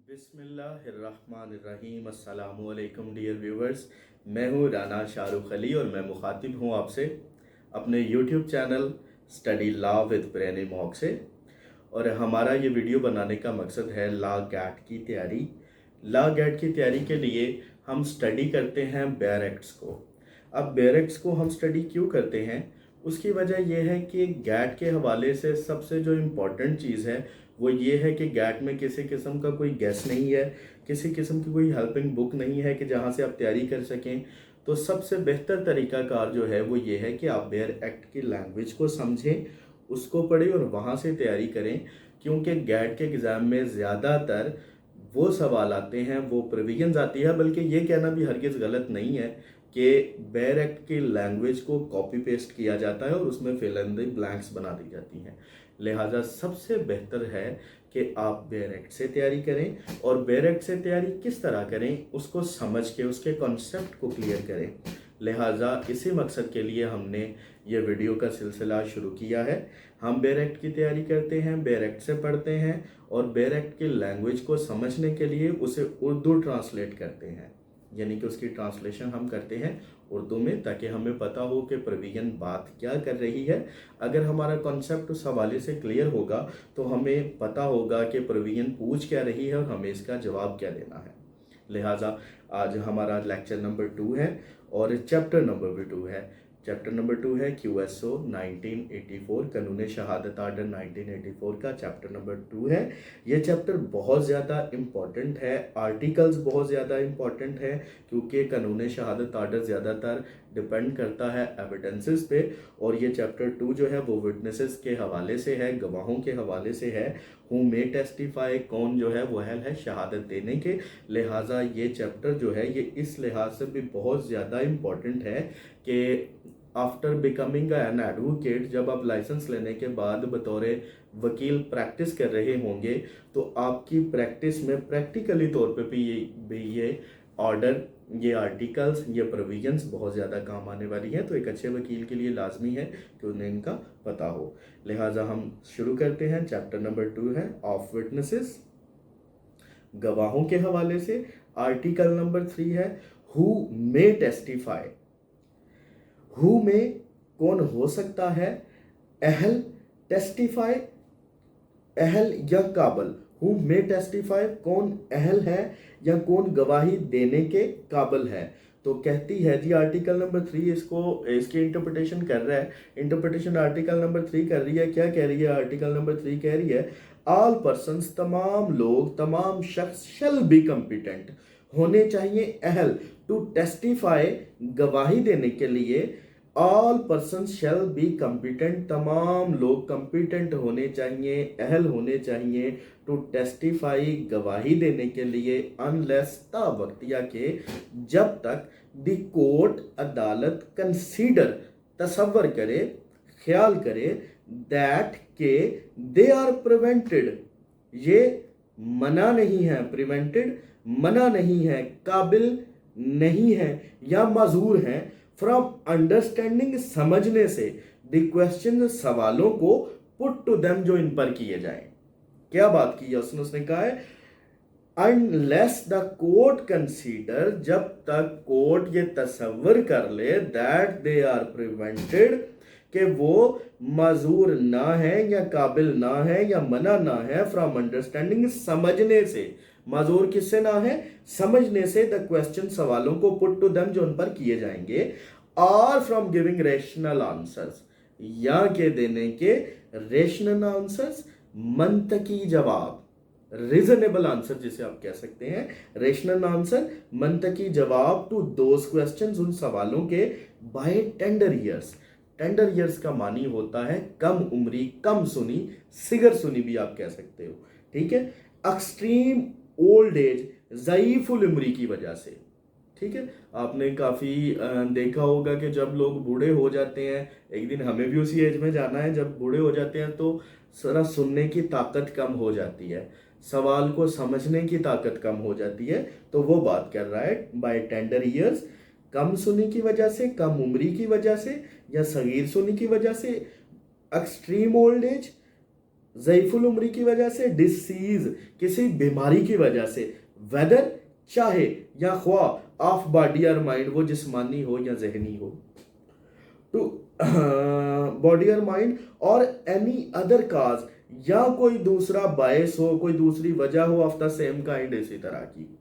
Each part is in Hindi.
बिस्मिल्लाहिर्रहमानिर्रहीम। अस्सलामुअलैकुम डियर व्यूवर्स, मैं हूँ राना शाहरुख अली और मैं मुखातिब हूँ आपसे अपने YouTube channel study law with brainy mock से। और हमारा ये वीडियो बनाने का मकसद है लॉ गैट की तैयारी। लॉ गैट की तैयारी के लिए हम स्टडी करते हैं बेयर एक्ट्स को। अब बेयर एक्ट्स को हम स्टडी क्यों करते हैं, उसकी वजह यह है कि गैट के हवाले से सबसे जो इम्पोर्टेंट चीज़ है वो ये है कि गैट में किसी किस्म का कोई गेस नहीं है, किसी किस्म की कोई हेल्पिंग बुक नहीं है कि जहाँ से आप तैयारी कर सकें। तो सबसे बेहतर तरीक़ाकार जो है वो ये है कि आप बेयर एक्ट की लैंग्वेज को समझें, उसको पढ़ें और वहाँ से तैयारी करें। क्योंकि गैट के एग्ज़ाम में ज़्यादातर वो सवाल आते हैं, वो प्रोविजंस आती है, बल्कि ये कहना भी हरगिज़ गलत नहीं है कि बेयर एक्ट की लैंग्वेज को कॉपी पेस्ट किया जाता है और उसमें फिल इन द ब्लैंक्स बना दी जाती हैं। लिहाजा सबसे बेहतर है कि आप बेयर एक्ट से तैयारी करें, और बेयर एक्ट से तैयारी किस तरह करें उसको समझ के उसके कॉन्सेप्ट को क्लियर करें। लिहाजा इसी मकसद के लिए हमने ये वीडियो का सिलसिला शुरू किया है। हम बेयर एक्ट की तैयारी करते हैं, बेयर एक्ट से पढ़ते हैं और बेयर एक्ट की लैंग्वेज को समझने के लिए उसे उर्दू ट्रांसलेट करते हैं, यानी कि उसकी ट्रांसलेशन हम करते हैं उर्दू में, ताकि हमें पता हो कि प्रोविजन बात क्या कर रही है। अगर हमारा कॉन्सेप्ट उस हवाले से क्लियर होगा तो हमें पता होगा कि प्रोविजन पूछ क्या रही है और हमें इसका जवाब क्या देना है। लिहाजा आज हमारा लेक्चर नंबर 2 है और चैप्टर नंबर भी 2 है। चैप्टर नंबर 2 है QSO 1984, कानून शहादत आर्डर 1984 का चैप्टर नंबर 2 है। ये चैप्टर बहुत ज़्यादा इम्पॉर्टेंट है, आर्टिकल्स बहुत ज़्यादा इम्पॉर्टेंट है, क्योंकि कानून शहादत आर्डर ज़्यादातर डिपेंड करता है एविडेंसेस पे। और ये चैप्टर 2 जो है वो विटनेसेस के हवाले से है, गवाहों के हवाले से है। हु मे टेस्टिफाई, कौन जो है वो है शहादत देने के। लिहाजा ये चैप्टर जो है ये इस लिहाज से भी बहुत ज़्यादा इम्पॉर्टेंट है कि आफ्टर बिकमिंग एन एडवोकेट, जब आप लाइसेंस लेने के बाद बतौर वकील प्रैक्टिस कर रहे होंगे तो आपकी प्रैक्टिस में प्रैक्टिकली तौर पे भी ये ऑर्डर, ये आर्टिकल्स, ये प्रोविजंस बहुत ज़्यादा काम आने वाली हैं। तो एक अच्छे वकील के लिए लाजमी है कि उन्हें इनका पता हो। लिहाजा हम शुरू करते हैं। चैप्टर नंबर 2 है ऑफ विटनेसेस, गवाहों के हवाले से। आर्टिकल नंबर 3 है हु मे टेस्टिफाई। हु में कौन हो सकता है, अहल, टेस्टिफाई, अहल या काबिल। हु में टेस्टिफाई, कौन अहल है या कौन गवाही देने के काबिल है। तो कहती है जी आर्टिकल नंबर 3 इसकी इंटरप्रिटेशन कर रहा है। इंटरप्रिटेशन आर्टिकल नंबर 3 कर रही है। क्या कह रही है आर्टिकल नंबर 3? कह रही है ऑल पर्सन्स, तमाम लोग, तमाम शख्स, शैल बी कम्पिटेंट, होने चाहिए अहल, टू टेस्टिफाई, गवाही देने के लिए। All person shall be competent, तमाम लोग कम्पिटेंट होने चाहिए, अहल होने चाहिए, टू टेस्टिफाई, गवाही देने के लिए, अनलेस, ता वक्त या के, जब तक द कोर्ट, अदालत, कंसीडर, तसव्वर करे, ख्याल करे, दैट के दे आर प्रिवेंटेड, ये मना नहीं है, प्रिवेंटेड मना नहीं है, काबिल नहीं है या माजूर है, फ्रॉम अंडरस्टैंडिंग, समझने से, द क्वेश्चन, सवालों को, पुट टू देम, जो इन पर किए जाएं। क्या बात की है उसने कहा है अनलेस द कोर्ट कंसीडर, जब तक कोर्ट ये तसव्वुर कर ले, दैट दे आर प्रिवेंटेड, कि वो माजूर ना है या काबिल ना है या मना ना है, फ्रॉम अंडरस्टैंडिंग, समझने से। माजूर किससे ना है? समझने से। द क्वेश्चन, सवालों को, पुट टू देम, जो उन पर किए जाएंगे, और फ्रॉम गिविंग रेशनल आंसर्स, या के देने के रेशनल आंसर्स, मंतकी जवाब, रीजनेबल आंसर जिसे आप कह सकते हैं, रेशनल आंसर, मंतकी जवाब, टू दोज क्वेश्चंस, उन सवालों के, by tender years. Tender years का मानी होता है कम उम्री, कम सुनी, सिगर सुनी भी आप कह सकते हो, ठीक है। एक्सट्रीम ओल्ड एज, ज़ईफुल उम्री की वजह से, ठीक है। आपने काफ़ी देखा होगा कि जब लोग बूढ़े हो जाते हैं, एक दिन हमें भी उसी एज में जाना है, जब बूढ़े हो जाते हैं तो जरा सुनने की ताकत कम हो जाती है, सवाल को समझने की ताकत कम हो जाती है। तो वो बात कर रहा है बाय टेंडर ईयर्स, कम सुनी की वजह से, कम उम्री की वजह से या सगीर सुनी की वजह से, एक्सट्रीम ओल्ड एज, ज़ईफुल उम्री की वजह से, डिसीज किसी बीमारी की वजह से, वेदर चाहे या ख्वाह ऑफ बॉडी और माइंड, वो जिस्मानी हो या जहनी हो, टू बॉडी और माइंड और एनी अदर काज, या कोई दूसरा बायस हो, कोई दूसरी वजह हो ऑफ द सेम काइंड, इसी तरह की।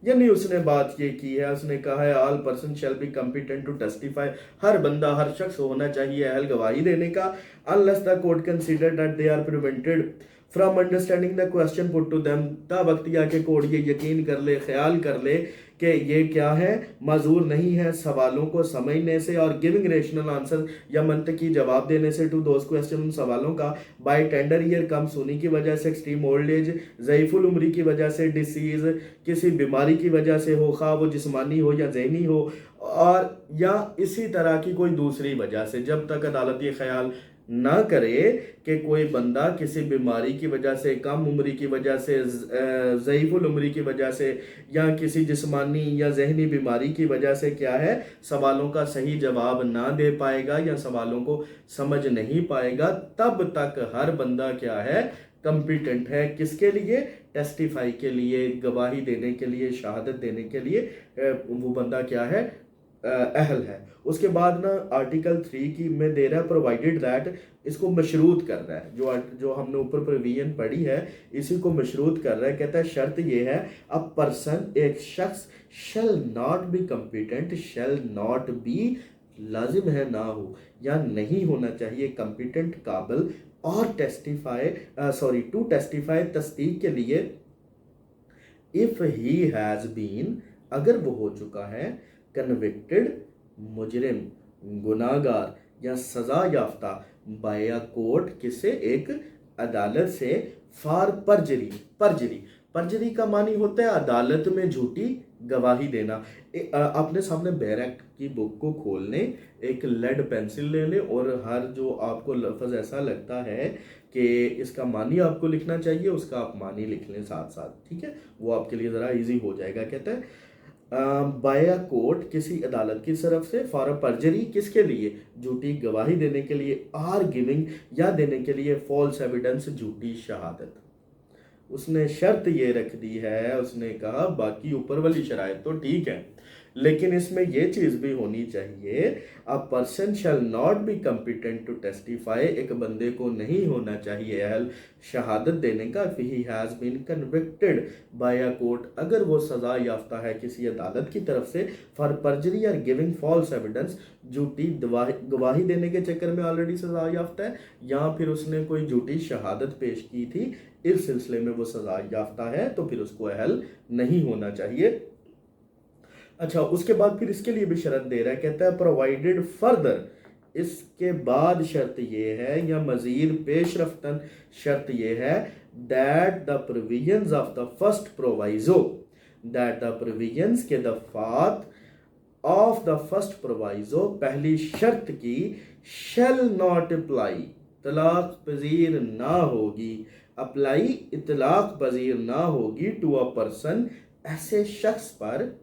यानी उसने बात ये की है, उसने कहा है all person shall be competent to testify, हर बंदा हर शख्स होना चाहिए अहल गवाही देने का, unless the court consider that they are prevented from understanding the question put to them, तब वक्त के कोर्ट ये यकीन कर ले, ख्याल कर ले कि ये क्या है, माजूर नहीं है सवालों को समझने से और गिविंग रेशनल आंसर या मंतकी जवाब देने से टू दोस क्वेश्चन, उन सवालों का, बाय टेंडर ईयर कम सुनी की वजह से, एक्सट्रीम ओल्ड एज, ज़ईफुल उम्री की वजह से, डिसीज किसी बीमारी की वजह से हो, खा वो जिस्मानी हो या जहनी हो, और या इसी तरह की कोई दूसरी वजह से, जब तक अदालत ये ख्याल ना करे कि कोई बंदा किसी बीमारी की वजह से, कम उम्री की वजह से, ज़ईफुल उम्री की वजह से या किसी जिस्मानी या जहनी बीमारी की वजह से क्या है, सवालों का सही जवाब ना दे पाएगा या सवालों को समझ नहीं पाएगा, तब तक हर बंदा क्या है, कम्पिटेंट है। किसके लिए? टेस्टिफाई के लिए, गवाही देने के लिए, शहादत देने के लिए वो बंदा क्या है, अहल है। उसके बाद ना आर्टिकल 3 की में दे रहा है प्रोवाइडेड दैट, इसको मशरूत कर रहा है, जो हमने ऊपर प्रोविजन पढ़ी है इसी को मशरूत कर रहा है। कहता है शर्त ये है, अ पर्सन, एक शख्स, शैल not be competent, shell not B लाजिम है ना हो या नहीं होना चाहिए, कम्पिटेंट काबिल और टू टेस्टिफाई तस्दीक के लिए, इफ ही हैज बीन, अगर वो हो चुका है, कन्विक्टेड, मुजरिम, गुनाहगार या सजा याफ्ता, बाय अ कोर्ट, किसे, एक अदालत से, फॉर परजरी, परजरी का मानी होता है अदालत में झूठी गवाही देना। अपने सामने बैरक की बुक को खोल लें, एक लेड पेंसिल ले लें और हर जो आपको लफ्ज़ ऐसा लगता है कि इसका मानी आपको लिखना चाहिए, उसका आप मानी लिख लें साथ साथ, ठीक है, वो आपके लिए ज़रा इजी हो जाएगा। कहता है बाय अ कोर्ट, किसी अदालत की तरफ से, फॉर अ परजरी, किसके लिए, झूठी गवाही देने के लिए, आर गिविंग, या देने के लिए, फॉल्स एविडेंस, झूठी शहादत। उसने शर्त ये रख दी है, उसने कहा बाकी ऊपर वाली शराइत तो ठीक है, लेकिन इसमें यह चीज भी होनी चाहिए, a person shall not be competent to testify, एक बंदे को नहीं होना चाहिए अहल शहादत देने का, if he has been convicted by a court, अगर वो सजा याफ्ता है किसी अदालत की तरफ से, फॉर परजरी और गिविंग फॉल्स एविडेंस, झूठी गवाही देने के चक्कर में ऑलरेडी सजा याफ्ता है, या फिर उसने कोई झूठी शहादत पेश की थी, इस सिलसिले में वो सजा याफ्ता है, तो फिर उसको अहल नहीं होना चाहिए। अच्छा, उसके बाद फिर इसके लिए भी शर्त दे रहा है, कहता है प्रोवाइडेड फर्दर, इसके बाद शर्त ये है या मजीद पेशरफ्तन शर्त ये है, that the provisions of the first proviso, that the provisions के दफात ऑफ द फर्स्ट प्रोवाइजो, पहली शर्त की, शैल नॉट अप्लाई, तलाक पजीर ना होगी, अप्लाई इतलाक पजीर ना होगी, टू अ पर्सन, ऐसे शख्स पर,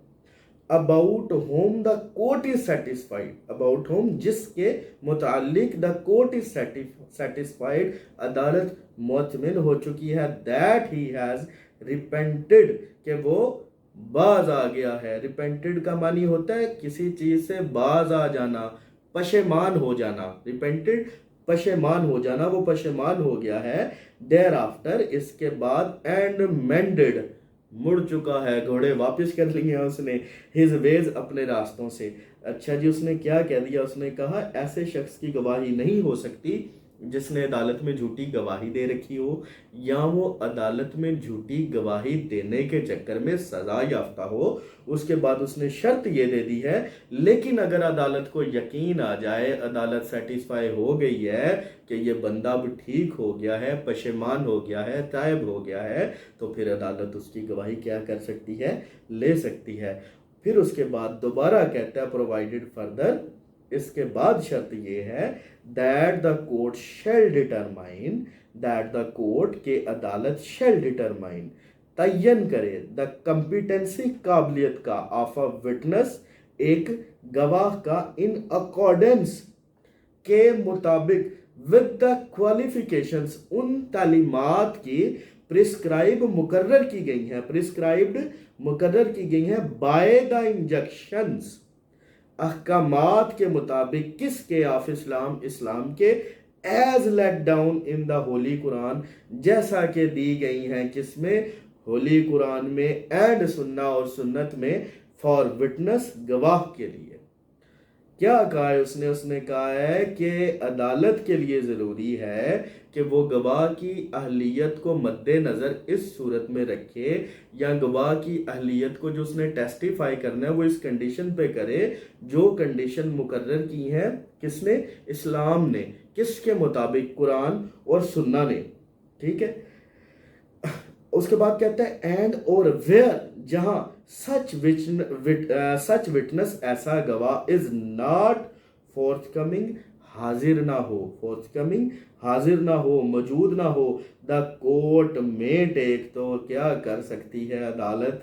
about home the court is satisfied, about home, जिसके मुतालिक द कोर्ट इज सेटिस्फाइड, अदालत मुतमिन हो चुकी है, दैट ही हैज रिपेंटेड, कि वो बाज आ गया है। रिपेंटेड का मानी होता है किसी चीज से बाज आ जाना, पशेमान हो जाना, रिपेंटेड पशेमान हो जाना, वो पशेमान हो गया है, देयर आफ्टर, इसके बाद, एंड मेंडेड, मुड़ चुका है, घोड़े वापस कर लिए उसने, हिज वेज, अपने रास्तों से। अच्छा जी, उसने क्या कह दिया, उसने कहा ऐसे शख्स की गवाही नहीं हो सकती जिसने अदालत में झूठी गवाही दे रखी हो, या वो अदालत में झूठी गवाही देने के चक्कर में सजा याफ्ता हो। उसके बाद उसने शर्त ये दे दी है, लेकिन अगर अदालत को यकीन आ जाए, अदालत सेटिस्फाई हो गई है कि ये बंदा अब ठीक हो गया है, पशेमान हो गया है, तायब हो गया है, तो फिर अदालत उसकी गवाही क्या कर सकती है, ले सकती है। फिर उसके बाद दोबारा कहता है प्रोवाइडेड फर्दर, इसके बाद शर्त ये है, that the court shell determine, that the court के अदालत शैल डिटरमाइन, तयन करे, द कम्पिटेंसी, काबिलियत का, ऑफ अ विटनेस, एक गवाह का, इन अकॉर्डेंस, के मुताबिक, विद द क्वालिफिकेशंस, उन तालीमात की प्रिस्क्राइब्ड मुकर्रर की गई हैं बाय द इंजक्शंस, अहकामात के मुताबिक, किसके? ऑफ इस्लाम, इस्लाम के, as laid down in the holy Quran, जैसा कि दी गई हैं किसमें? होली कुरान में, एंड सुन्ना, और सुन्नत में, फॉर विटनेस, गवाह के लिए। क्या कहा है उसने कहा है कि अदालत के लिए ज़रूरी है कि वो गवाह की अहलियत को मद्देनज़र इस सूरत में रखे, या गवाह की अहलियत को जो उसने टेस्टिफाई करना है वो इस कंडीशन पे करे जो कंडीशन मुकर्रर की है किसने? इस्लाम ने। किसके मुताबिक? कुरान और सुन्ना ने। ठीक है। उसके बाद कहता है एंड और वेयर, जहां सच विटनेस, ऐसा गवाह, इज नॉट फोर्थकमिंग, हाजिर ना हो, मौजूद ना हो, द कोर्ट में टेक, तो क्या कर सकती है अदालत?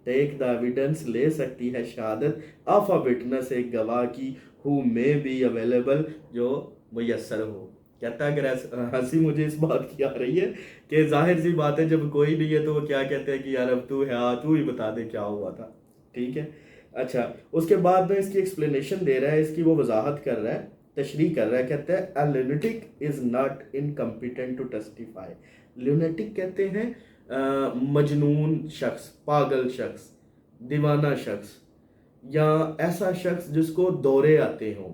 टेक द एविडेंस, ले सकती है शहादत, ऑफ अ विटनेस, एक गवाह की, हु मे बी अवेलेबल, जो मुयस्सर हो। कहता है अगर हंसी मुझे इस बात की आ रही है कि जाहिर सी बात है जब कोई नहीं है तो वो क्या कहते हैं कि यार अब तू है, तू ही बता दे क्या हुआ था। ठीक है। अच्छा, उसके बाद में इसकी एक्सप्लेनेशन दे रहा है, इसकी वो वजाहत कर रहा है, तशरीह कर रहा है। कहता है a lunatic is not incompetent to testify. Lunatic कहते हैं मजनून शख्स, पागल शख्स, दीवाना शख्स, या ऐसा शख्स जिसको दौरे आते हों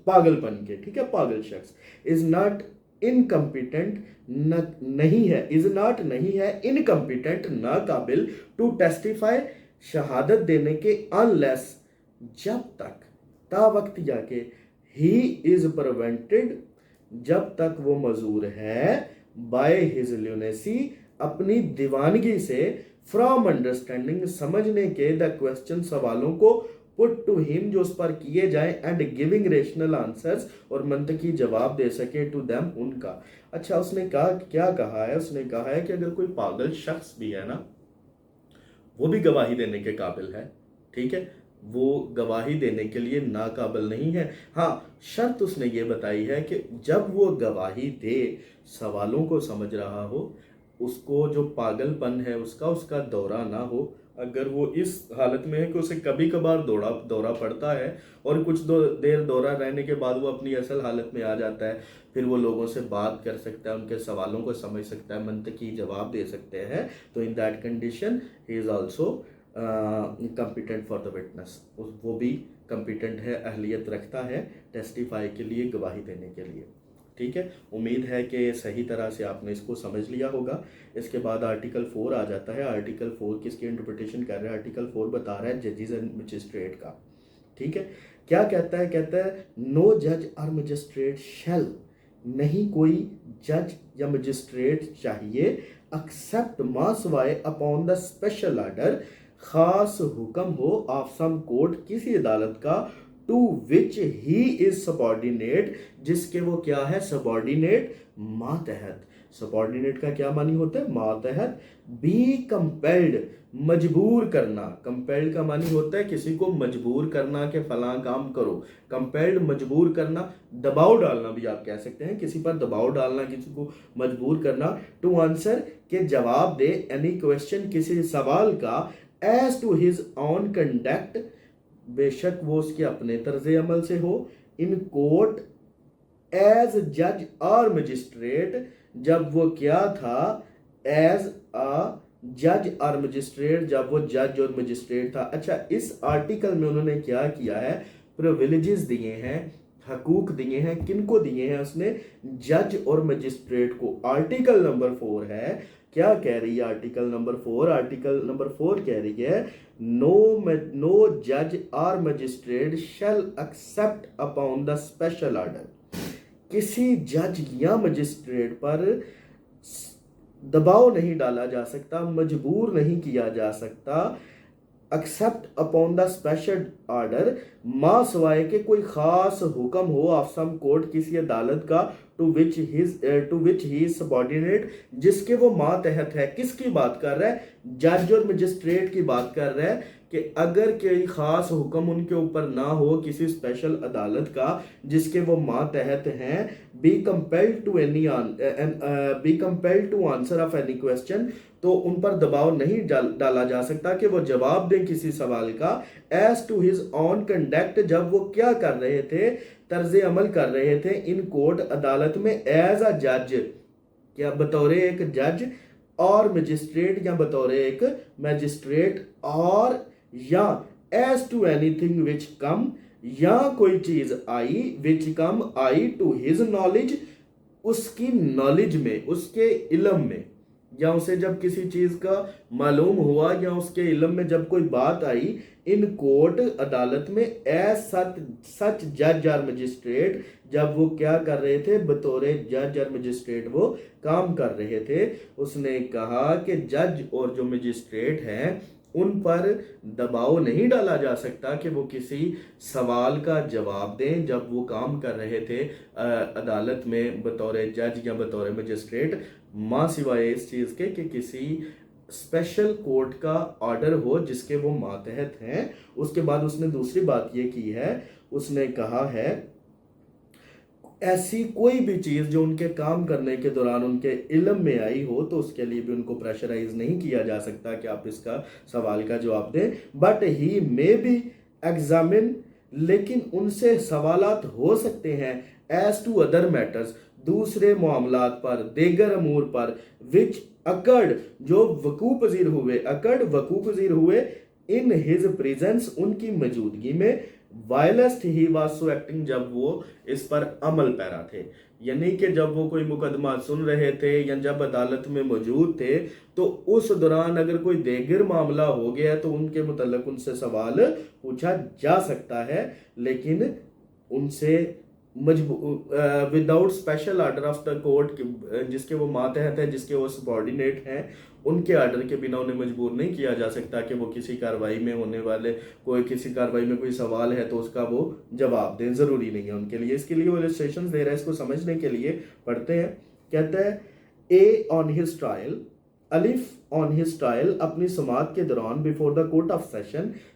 पागलपन के। ठीक है, पागल शख्स। इज नॉट इनकम्पिटेंट, नहीं है, इज नॉट नहीं है, इनकम्पिटेंट, ना काबिल, टू टेस्टिफाई, शहादत देने के, अनलेस, जब तक, ता वक्त जाके, ही इज प्रिवेंटेड, जब तक वो मजूर है, बाय हिज ल्यूनेसी, अपनी दीवानगी से, फ्रॉम अंडरस्टैंडिंग, समझने के, द क्वेश्चन, सवालों को, पुट टू हिम, जो उस पर किए जाए, एंड गिविंग रेशनल आंसर्स, और मंतकी जवाब दे सके, टू देम, उनका। अच्छा, उसने कहा, क्या कहा है? उसने कहा है कि अगर कोई पागल शख्स भी है ना, वो भी गवाही देने के काबिल है। ठीक है, वो गवाही देने के लिए नाकाबिल नहीं है। हाँ, शर्त उसने ये बताई है कि जब वो गवाही दे, सवालों को समझ रहा हो, उसको जो पागलपन है उसका दौरा ना हो। अगर वो इस हालत में है कि उसे कभी कभार दौरा पड़ता है और कुछ देर दौरा रहने के बाद वो अपनी असल हालत में आ जाता है, फिर वो लोगों से बात कर सकता है, उनके सवालों को समझ सकता है, मंतकी जवाब दे सकते हैं, तो in that condition he is also competent for the witness. वो भी कम्पिटेंट है, अहलियत रखता है टेस्टिफाई के लिए, गवाही देने के लिए। ठीक है, उम्मीद है कि सही तरह से आपने इसको समझ लिया होगा। इसके बाद आर्टिकल 4 आ जाता है। आर्टिकल 4 किसकी इंटरप्रिटेशन कर रहा है? आर्टिकल 4 बता रहा है जजेस एंड मजिस्ट्रेट का। ठीक है, क्या कहता है? कहता है नो जज और मजिस्ट्रेट शैल, नहीं कोई जज या मजिस्ट्रेट चाहिए, एक्सेप्ट मासवाए अपॉन द स्पेशल ऑर्डर, खास हुक्म हो, ऑफ सम कोर्ट, किसी अदालत का, to which he is subordinate, जिसके वो क्या है? सबॉर्डिनेट, मातहत। सबॉर्डिनेट का क्या मानी होता है? मातहत। बी कंपेल्ड, मजबूर करना। कंपेल्ड का मानी होता है किसी को मजबूर करना कि फलां काम करो। कंपेल्ड, मजबूर करना, दबाव डालना भी आप कह सकते हैं, किसी पर दबाव डालना, किसी को मजबूर करना। टू आंसर, के जवाब दे, एनी क्वेश्चन, किसी सवाल का, as to his own conduct, बेशक वो उसके अपने तर्ज अमल से हो, इन कोर्ट, एज जज और मजिस्ट्रेट, जब वो क्या था? एज अ जज और मजिस्ट्रेट, जब वो जज और मजिस्ट्रेट था। अच्छा, इस आर्टिकल में उन्होंने क्या किया है? प्रिविलेजेस दिए हैं, हकूक दिए हैं। किनको दिए हैं उसने? जज और मजिस्ट्रेट को। आर्टिकल नंबर 4 है, क्या कह रही है आर्टिकल नंबर 4? आर्टिकल नंबर 4 कह रही है नो जज और magistrate shall except upon the special order, किसी जज या मजिस्ट्रेट पर दबाव नहीं डाला जा सकता, मजबूर नहीं किया जा सकता, except upon the special order, मां सवाए के कोई खास हुक्म हो, ऑफ सम कोर्ट, किसी अदालत का, to which he is subordinate, जिसके वो मातहत है। किसकी बात कर रहा है? जज और मजिस्ट्रेट की बात कर रहा है कि अगर कोई ख़ास हुक्म उनके ऊपर ना हो किसी स्पेशल अदालत का जिसके वो मातहत हैं, be compelled to answer of any question, तो उन पर दबाव नहीं डाला जा सकता कि वो जवाब दें किसी सवाल का, as to his own conduct, जब वो क्या कर रहे थे, तर्ज अमल कर रहे थे इन कोर्ट अदालत में, एज अ जज, क्या बतौर एक जज, और मजिस्ट्रेट या बतौर एक मजिस्ट्रेट, और या एज टू एनीथिंग विच कम, या कोई चीज आई विच कम आई टू हिज नॉलेज, उसकी नॉलेज में, उसके इल्म में, या उसे जब किसी चीज का मालूम हुआ या उसके इल्म में जब कोई बात आई इन कोर्ट अदालत में, एज सच जज और मजिस्ट्रेट, जब वो क्या कर रहे थे, बतौर जज और मजिस्ट्रेट वो काम कर रहे थे। उसने कहा कि जज और जो मजिस्ट्रेट हैं उन पर दबाव नहीं डाला जा सकता कि वो किसी सवाल का जवाब दें जब वो काम कर रहे थे अदालत में बतौर जज या बतौर मजिस्ट्रेट, माँ सिवाय इस चीज़ के कि किसी स्पेशल कोर्ट का ऑर्डर हो जिसके वो मातहत हैं। उसके बाद उसने दूसरी बात ये की है, उसने कहा है ऐसी कोई भी चीज़ जो उनके काम करने के दौरान उनके इल्म में आई हो तो उसके लिए भी उनको प्रेशराइज नहीं किया जा सकता कि आप इसका सवाल का जवाब दें, but he may be examine, लेकिन उनसे सवालात हो सकते हैं, एज टू अदर मैटर्स, दूसरे मामलात पर, देगर अमूर पर, विच अकर्ड, जो वकू पजीर हुए, अकर्ड वकू पजीर हुए, इन हिज प्रेजेंस, उनकी मौजूदगी में, वायलेस्ट ही वाज सो एक्टिंग, जब वो इस पर अमल पैरा थे, यानी कि जब वो कोई मुकदमा सुन रहे थे या जब अदालत में मौजूद थे तो उस दौरान अगर कोई देगर मामला हो गया तो उनके मुतल्लिक उनसे सवाल पूछा जा सकता है, लेकिन उनसे without special order of the court, जिसके वो मातहत है, जिसके वो सबॉर्डिनेट हैं, उनके ऑर्डर के बिना उन्हें मजबूर नहीं किया जा सकता कि वो किसी कार्रवाई में होने वाले किसी कार्रवाई में कोई सवाल है तो उसका वो जवाब दें, ज़रूरी नहीं है उनके लिए। इसके लिए वो इलस्ट्रेशन दे रहा है, इसको समझने के लिए पढ़ते हैं। कहता है ए ऑन हिज ट्रायल, अलिफ ऑन हिज ट्रायल, अपनी समाअत के दौरान, before the court of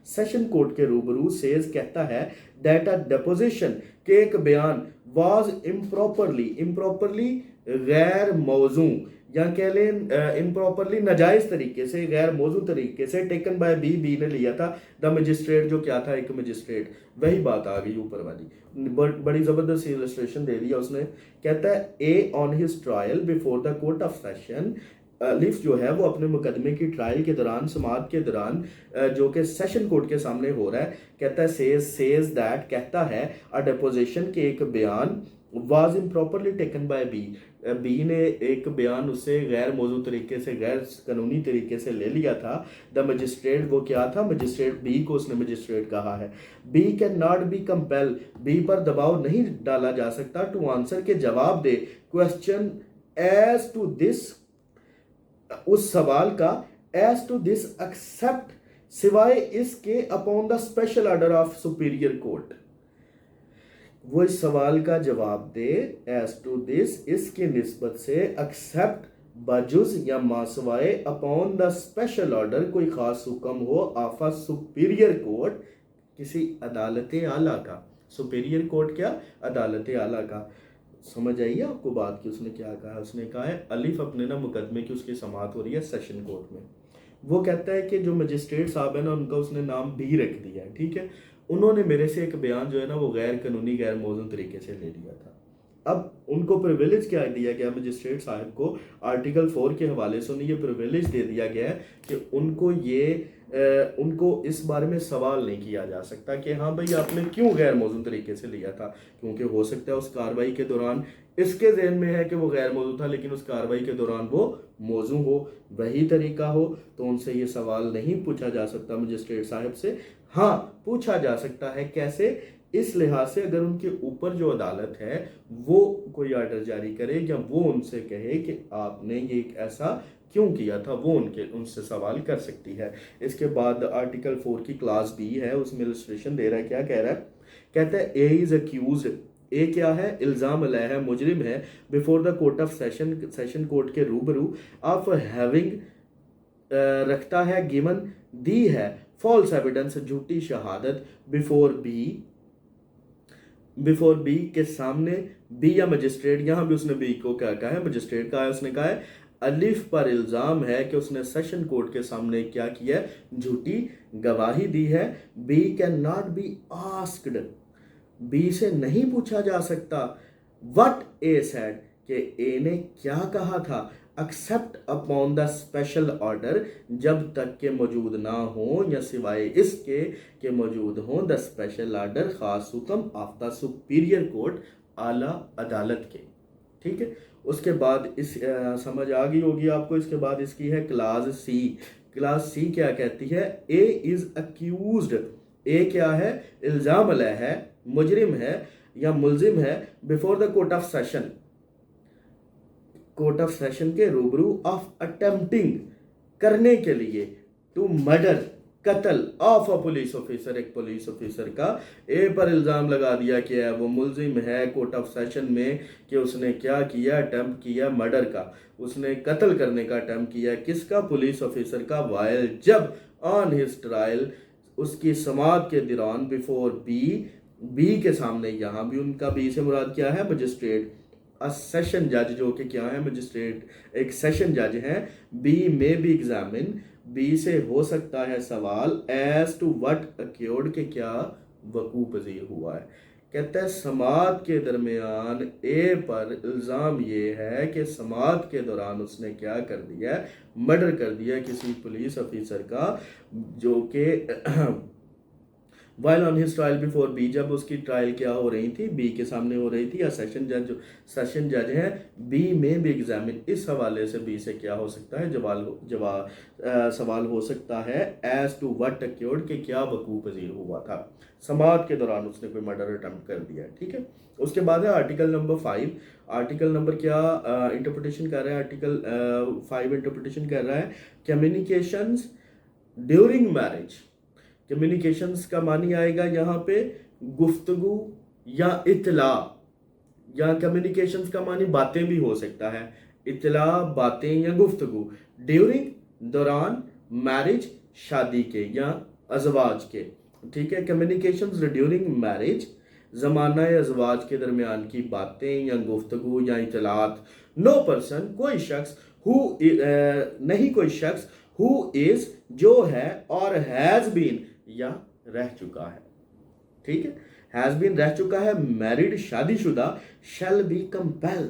session court के रूबरू, सेज, कहता है, दैट अ डेपोजिशन, के एक बयान, वाज इम्प्रॉपरली गैर मौजू, या कह लें इम्प्रॉपरली नाजायज तरीके से, गैर मौजू तरीके से, टेकन बाय बी ने लिया था, द मजिस्ट्रेट, जो क्या था, एक मजिस्ट्रेट, वही बात आ गई ऊपर वाली, बड़ी जबरदस्त इलस्ट्रेशन दे दिया उसने। कहता है A on his trial before the court of session, लिफ जो है वो अपने मुकदमे की ट्रायल के दौरान, समाअत के दौरान, जो कि सेशन कोर्ट के सामने हो रहा है, कहता है सेज दैट, कहता है, अ डेपोजिशन, के एक बयान, was improperly taken by B ने एक बयान उससे गैर मौजू तरीके से, गैर कानूनी तरीके से ले लिया था। द मजिस्ट्रेट, वो क्या था, मजिस्ट्रेट बी को उसने मजिस्ट्रेट कहा है। B can not be compel, B पर दबाव नहीं डाला जा सकता, टू आंसर, के जवाब दे, क्वेश्चन एज टू दिस, उस सवाल का, एज टू दिस एक्सेप्ट, सिवाय इसके, upon the special order of superior court, वो इस सवाल का जवाब दे, एज टू दिस, इसके निस्बत से, एक्सेप्ट, बजुज या मासवाए, अपॉन द स्पेशल ऑर्डर, कोई खास हुक्म हो, ऑफ अ सुपीरियर कोर्ट, किसी अदालत आला का, सुपीरियर कोर्ट क्या, अदालत आला का। समझ आइए आपको बात की उसने क्या कहा, उसने कहा है अलिफ अपने ना मुकदमे की उसकी समाअत हो रही है सेशन कोर्ट में, वो कहता है कि जो मजिस्ट्रेट साहब है ना उनका उसने नाम भी रख दिया है, ठीक है, उन्होंने मेरे से एक बयान जो है ना वो गैर कानूनी, गैर मौजू तरीके से ले लिया था। अब उनको प्रिविलेज क्या दिया गया मजिस्ट्रेट साहब को, आर्टिकल 4 के हवाले से उन्हें ये प्रिविलेज दे दिया गया है कि उनको इस बारे में सवाल नहीं किया जा सकता कि हाँ भाई आपने क्यों गैर मौजू तरीके से लिया था, क्योंकि हो सकता है उस कार्रवाई के दौरान इसके जहन में है कि वो गैर मौजू था लेकिन उस कार्रवाई के दौरान वो मौजू हो, वही तरीका हो, तो उनसे ये सवाल नहीं पूछा जा सकता मजिस्ट्रेट साहब से। हाँ पूछा जा सकता है, कैसे, इस लिहाज से अगर उनके ऊपर जो अदालत है वो कोई ऑर्डर जारी करे या वो उनसे कहे कि आपने ये ऐसा क्यों किया था, वो उनसे सवाल कर सकती है। इसके बाद आर्टिकल 4 की क्लास बी है, उसमें इलस्ट्रेशन दे रहा है, क्या कह रहा है, कहता है ए इज अक्यूज्ड, ए क्या है, इल्ज़ाम अलैह है, मुजरिम है, before the court of session court के रूबरू, ऑफ हैविंग रखता है, गिवन दी है फॉल्स एविडेंस झूठी शहादत बिफोर बी के सामने, बी या मजिस्ट्रेट, यहां भी उसने बी को क्या कहा है, मजिस्ट्रेट का है, उसने कहा है अलिफ पर इल्जाम है कि उसने सेशन कोर्ट के सामने क्या किया है, झूठी गवाही दी है। B can not be asked, B से नहीं पूछा जा सकता व्हाट ए सेड, कि ए ने क्या कहा था, except upon the special order, जब तक के मौजूद ना हो या सिवाय इसके के मौजूद हो द स्पेशल ऑर्डर, खास हुक्म ऑफ द सुपीरियर कोर्ट, आला अदालत के। ठीक है, उसके बाद इस समझ आ गई होगी आपको। इसके बाद इसकी है क्लास सी। क्लास सी क्या कहती है, ए इज अक्यूज्ड, ए क्या है, इल्जाम अलैह है, मुजरिम है या मुलजिम है, before the court of session, court of session के रूबरू, ऑफ अटेम्प्टिंग करने के लिए, टू मर्डर कत्ल ऑफ अ पुलिस ऑफिसर, एक पुलिस ऑफिसर का ए पर इल्ज़ाम लगा दिया कि वो मुलजिम है कोर्ट ऑफ सेशन में कि उसने क्या किया, अटेम्प्ट किया मर्डर का, उसने कत्ल करने का अटेम्प्ट किया, किसका, पुलिस ऑफिसर का, वाइल जब ऑन हिज ट्रायल, उसकी समाअत के दौरान, बिफोर बी के सामने, यहाँ भी उनका बी से मुराद क्या है, मजिस्ट्रेट, अ सेशन जज, जो कि क्या है, मजिस्ट्रेट एक सेशन जज हैं, बी में बी एग्जामिन, बी से हो सकता है सवाल, एज टू व्हाट अक्योर्ड, के क्या वकू पजीर हुआ है। कहता है समाअत के दरमियान ए पर इल्ज़ाम ये है कि समाअत के दौरान उसने क्या कर दिया, मर्डर कर दिया किसी पुलिस ऑफिसर का, जो कि while on his trial before B, जब उसकी ट्रायल क्या हो रही थी, बी के सामने हो रही थी, या सेशन जज, जो सेशन जज है, बी में भी एग्जामिन, इस हवाले से बी से क्या हो सकता है, सवाल हो सकता है, एज टू व्हाट अक्योर्ड, के क्या वकू पजीर हुआ था, समाअत के दौरान उसने कोई मर्डर अटेम्प्ट कर दिया। ठीक है, उसके बाद है आर्टिकल नंबर 5। आर्टिकल नंबर क्या इंटरप्रिटेशन कर रहा है, आर्टिकल 5 इंटरप्रिटेशन कर रहा है, कम्युनिकेशंस ड्यूरिंग मैरिज। कम्युनिकेशंस का मानी आएगा यहाँ पे गुफ्तगू या इतला, या कम्युनिकेशंस का मानी बातें भी हो सकता है, इतला बातें या गुफ्तगू, ड्यूरिंग दौरान, मैरिज शादी के या अजवाज के। ठीक है, कम्युनिकेशंस ड्यूरिंग मैरिज, ज़माना अजवाज के दरमियान की बातें या गुफ्तगू या इतलात। नो पर्सन, कोई शख्स, नहीं कोई शख्स, हु इज, जो है, और हैज़ बीन, या रह चुका है। ठीक है, हैज़ बीन रह चुका है, मैरिड शादीशुदा, शैल बी कंपेल,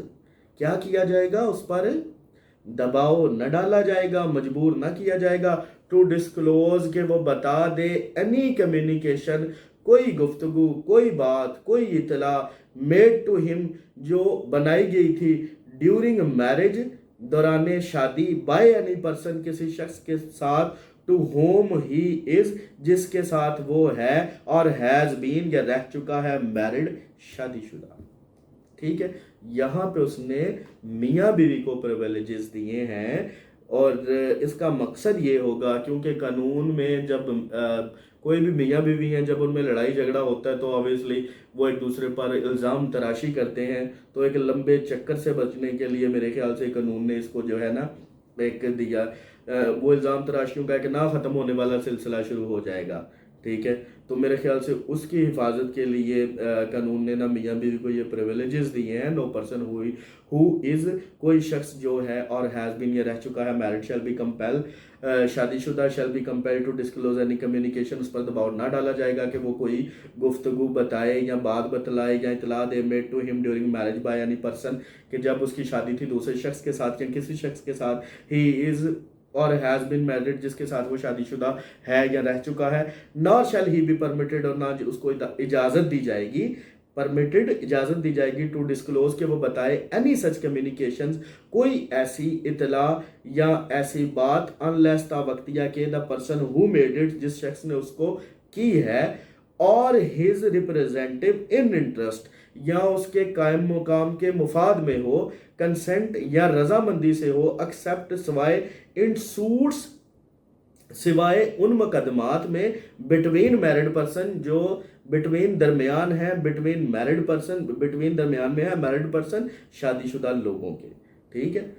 क्या किया जाएगा, उस पर दबाव न डाला जाएगा, मजबूर न किया जाएगा, टू डिस्क्लोज, के वो बता दे, एनी कम्युनिकेशन, कोई गुफ्तगू, कोई बात, कोई इतला, मेड टू हिम, जो बनाई गई थी, ड्यूरिंग मैरिज, दौरान शादी, बाय एनी पर्सन, किसी शख्स के साथ, टू होम ही इज, जिसके साथ वो है, और हैज बीन, या रह चुका है, मैरिड शादीशुदा। ठीक है, यहाँ पे उसने मियाँ बीवी को प्रिविलेजेस दिए हैं, और इसका मकसद ये होगा, क्योंकि कानून में जब कोई भी मियाँ बीवी हैं, जब उनमें लड़ाई झगड़ा होता है तो ऑब्वियसली वो एक दूसरे पर इल्ज़ाम तराशी करते हैं, तो एक लंबे चक्कर से बचने के लिए मेरे ख्याल से कानून ने इसको जो है ना एक दिया, वो इल्ज़ाम तराशियों का एक ना ख़त्म होने वाला सिलसिला शुरू हो जाएगा। ठीक है, तो मेरे ख्याल से उसकी हिफाजत के लिए कानून ने ना मियाँ बीवी को ये प्रिविलेजेस दिए हैं। नो पर्सन हु इज़, कोई शख्स जो है, और हैज़ बीन, ये रह चुका है, मैरिड शैल बी कंपेल, शादीशुदा, shall be compel to disclose any communication, उस पर दबाव ना डाला जाएगा कि वो कोई गुफ्तगू बताए या बात बतलाए या इतला दे, made to him during marriage by any person, कि जब उसकी शादी थी दूसरे शख्स के साथ या किसी शख्स के साथ, ही इज़, और हैज़ बिन मैरिड, जिसके साथ वो शादीशुदा है या रह चुका है, nor shall he be permitted, और ना उसको इजाज़त दी जाएगी, परमिटेड इजाज़त दी जाएगी, टू डिस्क्लोज, के वो बताए, एनी सच कम्युनिकेशंस, कोई ऐसी इतला या ऐसी बात, अनलेस तावक्तिया के, the person who made it, जिस शख्स ने उसको की है, और हिज रिप्रेजेंटेटिव इन इंटरेस्ट, या उसके कायम मुकाम के मुफाद में हो, कंसेंट या रजामंदी से हो, एक्सेप्ट, सिवाय, इन सूट्स, सिवाय उन मुकदमात में, बिटवीन मैरिड पर्सन, जो बिटवीन दरमियान है, बिटवीन मैरिड पर्सन, बिटवीन दरमियान में है मैरिड पर्सन, शादीशुदा लोगों के। ठीक है,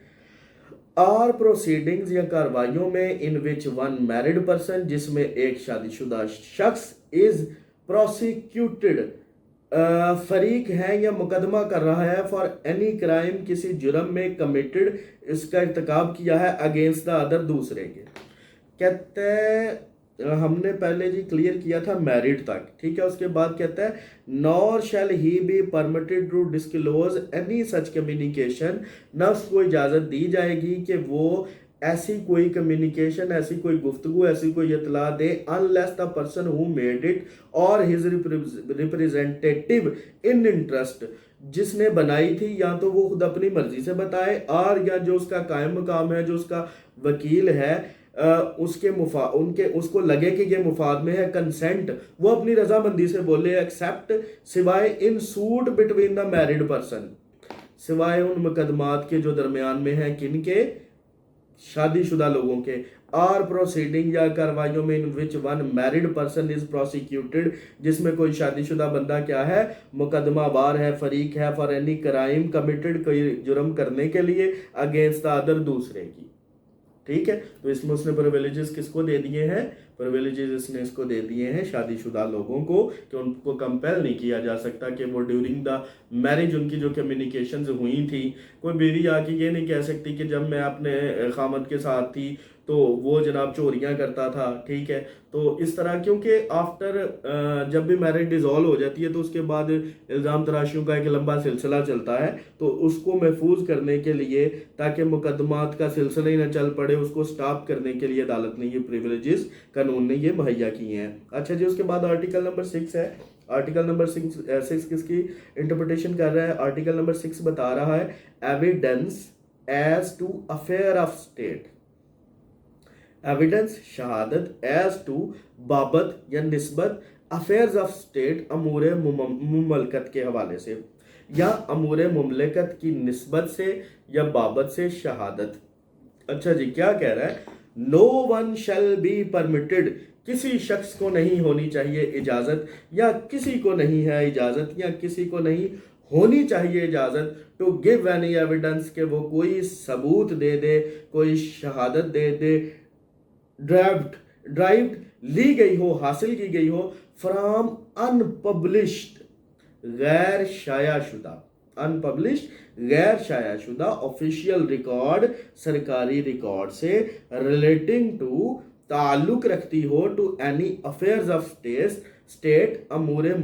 आर प्रोसीडिंग्स या कार्रवाइयों में in which one married person, जिसमें एक शादीशुदा शख्स, इज प्रोसिक्यूटेड, फरीक है या मुकदमा कर रहा है, फॉर एनी क्राइम, किसी जुर्म में कमिटेड, इसका इर्तिकाब किया है, अगेंस्ट द अदर, दूसरे के। कहते हैं हमने पहले जी क्लियर किया था मैरिड तक, ठीक है। उसके बाद कहता है nor shall he be permitted to disclose any such communication, न उसको इजाज़त दी जाएगी कि वो ऐसी कोई कम्युनिकेशन, ऐसी कोई गुफ्तगू, ऐसी कोई इतला दे, unless the person who made it or his representative in interest, जिसने बनाई थी या तो वो खुद अपनी मर्जी से बताए, और या जो उसका कायम मकाम है, जो उसका वकील है, उसको लगे कि ये मुफाद में है, कंसेंट, वो अपनी रजामंदी से बोले, एक्सेप्ट, सिवाय in suit between the married person, सिवाय उन मुकदमात के जो दरमियान में है, किन के, शादीशुदा लोगों के, आर प्रोसीडिंग या कार्रवाइयों में in which one married person is prosecuted, जिसमें कोई शादीशुदा बंदा क्या है, मुकदमा बार है, फरीक है, फॉर एनी क्राइम कमिटेड, कोई जुर्म करने के लिए, अगेंस्ट द अदर, दूसरे की, ठीक है। तो इसमें उसने प्रिविलेजेस किसको दे दिए हैं, प्रिविलेजेस इसने इसको दे दिए हैं शादीशुदा लोगों को, कि उनको कंपेल नहीं किया जा सकता कि वो ड्यूरिंग द मैरिज उनकी जो कम्युनिकेशंस हुई थी, कोई बीवी आके ये नहीं कह सकती कि जब मैं अपने खामद के साथ थी तो वो जनाब चोरियां करता था, ठीक है। तो इस तरह, क्योंकि आफ्टर जब भी मैरिज डिज़ोल्व हो जाती है तो उसके बाद इल्ज़ाम तराशियों का एक लंबा सिलसिला चलता है, तो उसको महफूज करने के लिए, ताकि मुकदमात का सिलसिला ही ना चल पड़े, उसको स्टॉप करने के लिए अदालत ने ये प्रिविलेजेस, कानून ने ये मुहैया किए हैं। अच्छा जी, उसके बाद आर्टिकल नंबर 6 है। आर्टिकल नंबर 6 किसकी इंटरप्रिटेशन कर रहा है? आर्टिकल नंबर 6 बता रहा है evidence as to affair of state, evidence शहादत, एज टू बाबत या निस्बत, अफेयर्स ऑफ स्टेट अमूर मुमलकत के हवाले से, या अमूर मुमलकत की निस्बत से या बाबत से शहादत। अच्छा जी, क्या कह रहा है? No one shall be permitted, किसी शख्स को नहीं होनी चाहिए इजाज़त, या किसी को नहीं है इजाज़त, या किसी को नहीं होनी चाहिए इजाज़त, टू गिव एनी एविडेंस, के वो कोई सबूत दे दे, कोई शहादत दे दे, ड्राइव्ड ली गई हो, हासिल की गई हो, फ्रॉम अनपब्लिश्ड, गैर शायाशुदा, अनपब्लिश्ड गैर शायाशुदा ऑफिशियल रिकॉर्ड, सरकारी रिकॉर्ड से, रिलेटिंग टू ताल्लुक रखती हो, to any affairs of state अमूरे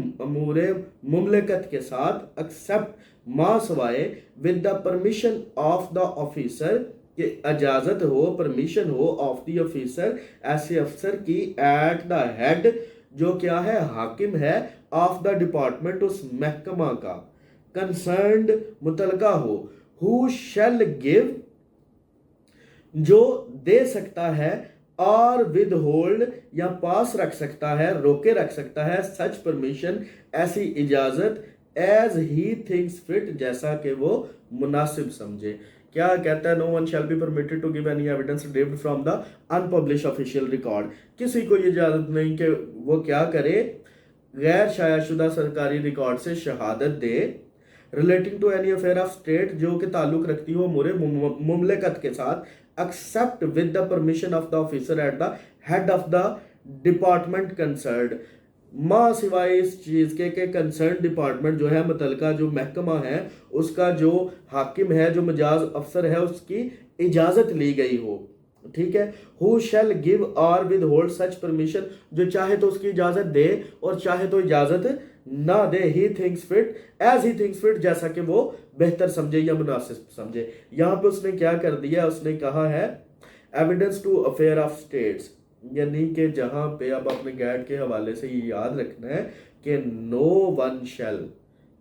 मुमलकत के साथ, एक्सेप्ट मा सवाए, with the permission of the officer, कि इजाज़त हो, परमिशन हो, ऑफ द ऑफिसर, ऐसे अफसर की, एट द हेड, जो क्या है, हाकिम है, ऑफ द डिपार्टमेंट, उस महकमा का, कंसर्न्ड मुतलका हो, हु शैल गिव, जो दे सकता है, और विद होल्ड या पास रख सकता है, रोके रख सकता है, सच परमिशन, ऐसी इजाज़त, एज ही थिंक्स फिट, जैसा कि वो मुनासिब समझे। क्या कहता है? No one shall be permitted to give any evidence derived from the unpublished official record, किसी को ये इजाज़त नहीं कि वो क्या करे, गैर शायाशुदा सरकारी रिकॉर्ड से शहादत दे, relating to any affair of state, जो कि ताल्लुक रखती हो मुरे मुमलकत के साथ, except with the permission of the officer at the head of the department concerned, माँ सिवाय इस चीज़ के कंसर्न डिपार्टमेंट जो है, मुतलका जो महकमा है, उसका जो हाकिम है, जो मजाज अफसर है, उसकी इजाज़त ली गई हो, ठीक है। हु शैल गिव और विद होल्ड सच परमिशन, जो चाहे तो उसकी इजाज़त दे और चाहे तो इजाज़त ना दे, he thinks fit, as he thinks fit, जैसा कि वो बेहतर समझे या मुनासिब समझे। यहाँ पे उसने क्या कर दिया? उसने कहा है evidence to affair of states, यानी कि जहाँ पे अब अपने गैड के हवाले से ये याद रखना है कि नो वन शैल,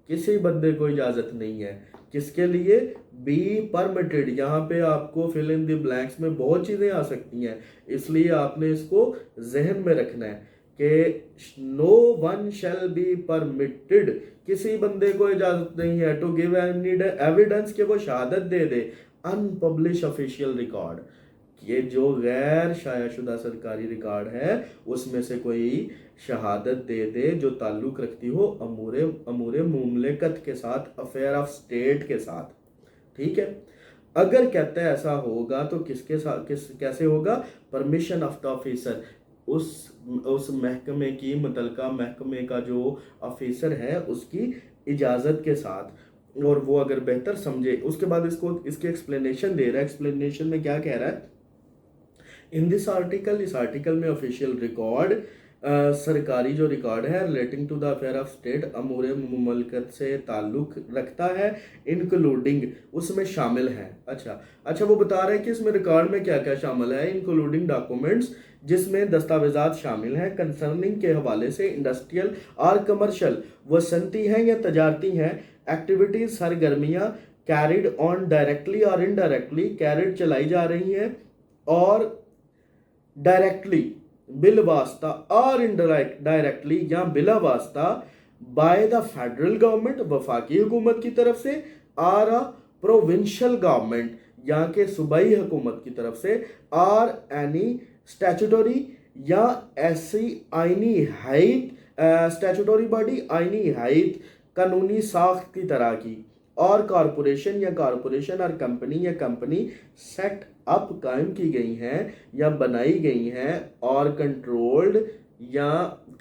किसी बंदे को इजाज़त नहीं है, किसके लिए? B permitted. यहाँ पे आपको फिल इन द ब्लैंक्स में बहुत चीज़ें आ सकती हैं, इसलिए आपने इसको जहन में रखना है कि no one shall be permitted, किसी बंदे को इजाज़त नहीं है, टू गिव एनी एविडेंस, के वो शहादत दे दे, अनपब्लिश ऑफिशियल रिकॉर्ड, ये जो गैर शायाशुदा सरकारी रिकॉर्ड है उसमें से कोई शहादत दे दे जो ताल्लुक रखती हो अमूरे मुमलकत के साथ, अफेयर ऑफ स्टेट के साथ, ठीक है। अगर कहते हैं ऐसा होगा तो किसके साथ कैसे होगा? परमिशन ऑफ द ऑफिसर, उस महकमे की, मुतलका महकमे का जो ऑफिसर है उसकी इजाज़त के साथ, और वो अगर बेहतर समझे। उसके बाद इसको इसके एक्सप्लेनेशन दे रहा है। एक्सप्लेनेशन में क्या कह रहा है? इन दिस आर्टिकल, इस आर्टिकल में ऑफिशियल रिकॉर्ड, सरकारी जो रिकॉर्ड है relating to the affair of state, अमूर मुमलकत से ताल्लुक रखता है, इंक्लूडिंग, उसमें शामिल है। अच्छा वो बता रहे हैं कि इसमें रिकॉर्ड में क्या क्या शामिल है। इंक्लूडिंग डॉक्यूमेंट्स, जिसमें दस्तावेजात शामिल हैं, कंसर्निंग के हवाले से इंडस्ट्रियल और कमर्शियल, वो सनती हैं या तजारती हैं, एक्टिविटीज, सरगर्मियाँ, कैरिड ऑन डायरेक्टली और इनडायरेक्टली, कैरिड चलाई जा रही हैं और डायरेक्टली बिल वास्ता, और इनडायरेक्ट डायरेक्टली या बिला वास्ता, बाय द फेडरल गवर्नमेंट, वफाकी हुकूमत की तरफ से, और प्रोविंशियल गवर्नमेंट, यहाँ के सूबाई हुकूमत की तरफ से, और एनी स्टैचुटोरी या ऐसी आइनी हैत, स्टैचुटोरी बॉडी, आइनी हैत, कानूनी साख्त की तरह की, और कॉरपोरेशन और कंपनी या कंपनी सेट अप कायम की गई हैं या बनाई गई हैं, और कंट्रोल्ड या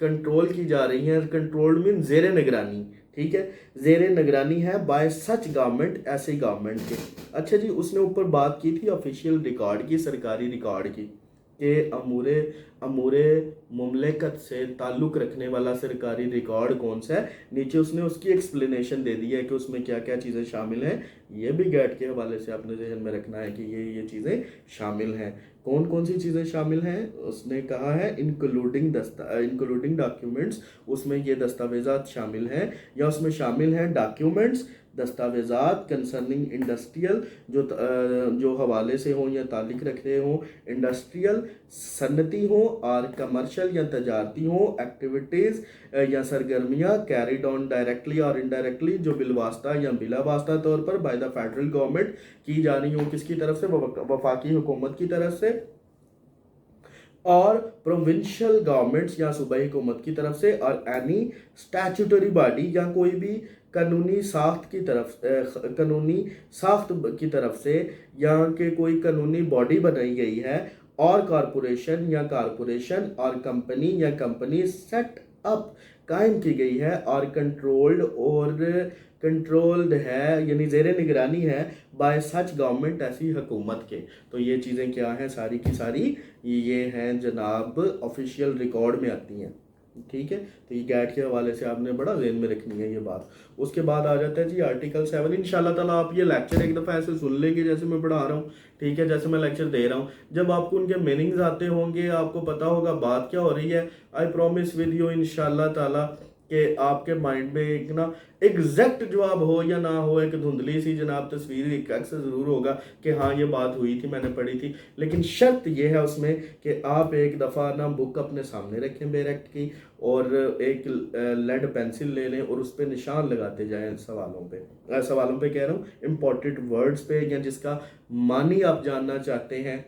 कंट्रोल की जा रही हैं। कंट्रोल्ड मीन जेर निगरानी, ठीक है, जेर निगरानी है बाय सच गवर्नमेंट, ऐसे गवर्नमेंट के। अच्छा जी, उसने ऊपर बात की थी ऑफिशियल रिकॉर्ड की, सरकारी रिकॉर्ड की, कि अमूरे मुमलिकत से ताल्लुक़ रखने वाला सरकारी रिकॉर्ड कौन सा है। नीचे उसने उसकी एक्सप्लेनेशन दे दी है कि उसमें क्या क्या चीज़ें शामिल हैं। ये भी गैट के हवाले से आपने जहन में रखना है कि ये चीज़ें शामिल हैं। कौन कौन सी चीज़ें शामिल हैं? उसने कहा है इंक्लूडिंग डॉक्यूमेंट्स, उसमें ये दस्तावेज़ात शामिल हैं, या उसमें शामिल हैं डॉक्यूमेंट्स, दस्तावेज़ात, कंसर्निंग इंडस्ट्रियल, जो हवाले से हों या ताल्लुक़ रखते हों, इंडस्ट्रियल, सनती हों, और कमर्शियल या तजारती हों, एक्टिविटीज़ या सरगर्मियाँ, कैरिड ऑन डायरेक्टली और इनडायरेक्टली, जो बिलवास्ता या बिला वास्ता तौर पर बाय द फेडरल गवर्नमेंट की जा रही हों, किसकी तरफ से? वफाकी हुकूमत की तरफ से, और प्रोविंशियल गवर्नमेंट्स या सूबाई हुकूमत की तरफ से, और एनी स्टैचुटरी बॉडी या कोई भी कानूनी साख्त की तरफ से, या कि कोई कानूनी बॉडी बनाई गई है, और कॉरपोरेशन और कंपनी या कंपनी सेट अप कायम की गई है, और कंट्रोल्ड है, यानी जेर निगरानी है, बाय सच गवर्नमेंट, ऐसी हुकूमत के। तो ये चीज़ें क्या हैं? सारी की सारी ये हैं जनाब, ऑफिशियल रिकॉर्ड में आती हैं, ठीक है। तो ये गैट के हवाले से आपने बड़ा ज़हन में रखनी है ये बात। उसके बाद आ जाता है जी आर्टिकल 7। इंशाल्लाह ताला आप ये लेक्चर एक दफ़ा ऐसे सुन लेंगे जैसे मैं पढ़ा रहा हूँ, ठीक है, जैसे मैं लेक्चर दे रहा हूँ। जब आपको उनके मीनिंग्स आते होंगे, आपको पता होगा बात क्या हो रही है। आई प्रॉमिस विद यू इंशाल्लाह ताला कि आपके माइंड में एक ना एग्जैक्ट जवाब हो या ना हो, एक धुंधली सी जनाब तस्वीर एक अक्सर ज़रूर होगा कि हाँ ये बात हुई थी, मैंने पढ़ी थी। लेकिन शर्त ये है उसमें कि आप एक दफ़ा ना बुक अपने सामने रखें डायरेक्ट की, और एक लेड पेंसिल ले लें और उस पर निशान लगाते जाएं सवालों पे कह रहा हूँ, इम्पोर्टेंट वर्ड्स पे, या जिसका मानी आप जानना चाहते हैं,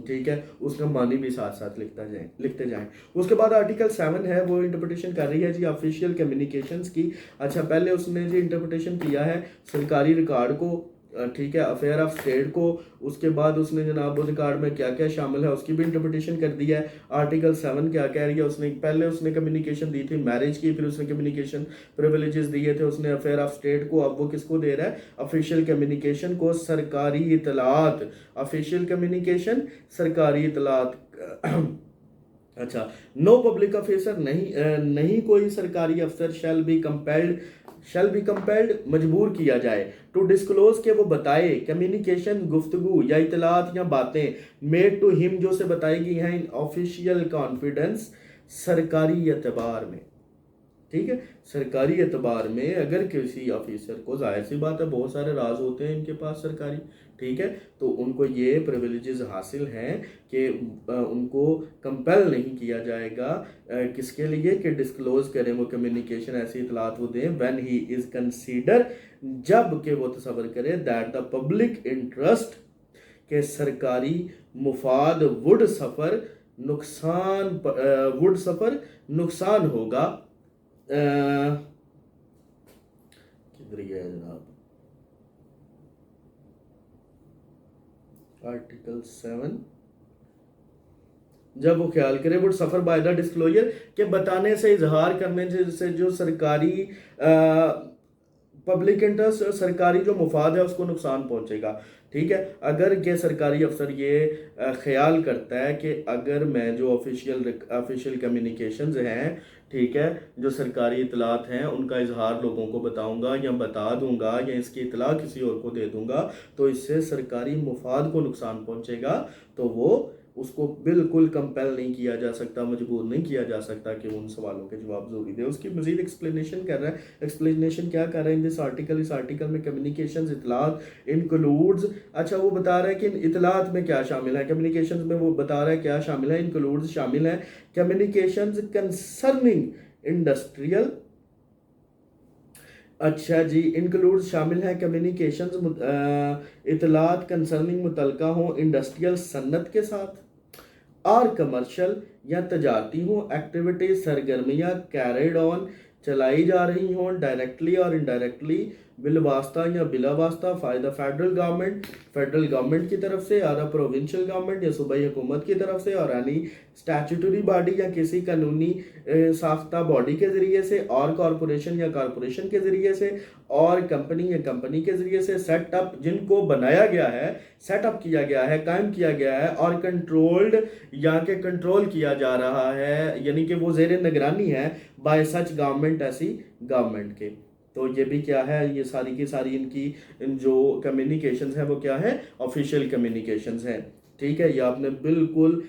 ठीक है, उसका मानी भी साथ साथ लिखते जाएं। उसके बाद आर्टिकल 7 है, वो इंटरप्रिटेशन कर रही है जी ऑफिशियल कम्युनिकेशंस की। अच्छा, पहले उसने जी इंटरप्रिटेशन किया है सरकारी रिकॉर्ड को, ठीक है, अफेयर ऑफ स्टेट को। उसके बाद उसने जनाब रिकॉर्ड में क्या क्या शामिल है उसकी भी इंटरप्रिटेशन कर दी है। आर्टिकल 7 क्या कह रही है? पहले उसने कम्युनिकेशन दी थी मैरिज की, फिर उसने कम्युनिकेशन प्रिविलेजेस दिए थे उसने अफेयर ऑफ स्टेट को। अब वो किसको दे रहा है? ऑफिशियल कम्युनिकेशन को, सरकारी इतलात, ऑफिशियल कम्युनिकेशन, सरकारी इतलात। अच्छा, नो पब्लिक ऑफिसर, नहीं कोई सरकारी अफसर शैल बी कंपेल्ड, मजबूर किया जाए, टू डिस्क्लोज, के वो बताए, कम्युनिकेशन, गुफ्तगू या इतलात या बातें, मेड टू हिम, जो से बताई गई हैं, इन ऑफिशियल कॉन्फिडेंस, सरकारी एतबार में, ठीक है, सरकारी एतबार में। अगर किसी ऑफिसर को, जाहिर सी बात है बहुत सारे राज होते हैं इनके पास सरकारी, ठीक है, तो उनको ये प्रिविलेजेस हासिल हैं कि उनको कंपेल नहीं किया जाएगा, किसके लिए? कि डिस्क्लोज करें वो कम्युनिकेशन, ऐसी इतलात वो दें, व्हेन ही इज कंसीडर, जब कि वो तसव्वुर करे, दैट द पब्लिक इंटरेस्ट, के सरकारी मुफाद वुड सफ़र नुकसान होगा, किधर गया जनाब, आर्टिकल 7, जब वो ख्याल करे would suffer by the disclosure, के बताने से, इजहार करने से जो सरकारी पब्लिक इंटरेस्ट, सरकारी जो मुफाद है उसको नुकसान पहुंचेगा। ठीक है, अगर ये सरकारी अफसर ये ख्याल करता है कि अगर मैं जो ऑफिशियल कम्युनिकेशंस हैं, ठीक है, जो सरकारी इतलात हैं उनका इजहार लोगों को बताऊंगा या बता दूंगा या इसकी इतला किसी और को दे दूंगा, तो इससे सरकारी मुफाद को नुकसान पहुंचेगा, तो वो उसको बिल्कुल कंपेल नहीं किया जा सकता, मजबूर नहीं किया जा सकता कि वो उन सवालों के जवाब जरूरी दे। उसकी मजीद एक्सप्लेनेशन कर रहा है। एक्सप्लेनेशन क्या कर रहा है इन दिस आर्टिकल, इस आर्टिकल में कम्युनिकेशंस इतलात इंक्लूड्स, अच्छा वो बता रहा है कि इतलात में क्या शामिल है, कम्युनिकेशंस में वो बता रहा है क्या शामिल है, इंक्लूड्स शामिल है कम्युनिकेशंस कंसर्निंग इंडस्ट्रियल, अच्छा जी, इंक्लूड शामिल है कम्युनिकेशंस इतलात कंसर्निंग मुतलका हो इंडस्ट्रियल सन्नत के साथ, और कमर्शियल या तजारती हों एक्टिविटीज, सरगर्मियाँ कैरिड ऑन चलाई जा रही हों डायरेक्टली और इनडायरेक्टली, बिलवास्ता या बिला वास्ता, फ़ायदा फेडरल गवर्नमेंट की तरफ से और प्रोविंशियल गवर्नमेंट या सूबाई हुकूमत की तरफ से, और यानी स्टैचूटरी बॉडी या किसी कानूनी साख्ता बॉडी के ज़रिए से, और कॉरपोरेशन या कॉरपोरेशन के ज़रिए से, और कंपनी या कंपनी के ज़रिए से, सेटअप जिनको बनाया गया है, सेटअप किया गया है, कायम किया गया है, और कंट्रोल्ड या के कंट्रोल किया जा रहा है, यानी कि वो ज़ेर निगरानी है बाय सच गवर्नमेंट, ऐसी गवर्नमेंट के। तो ये भी क्या है, ये सारी की सारी इनकी जो कम्युनिकेशंस है वो क्या है, ऑफिशियल कम्युनिकेशंस हैं। ठीक है, ये आपने बिल्कुल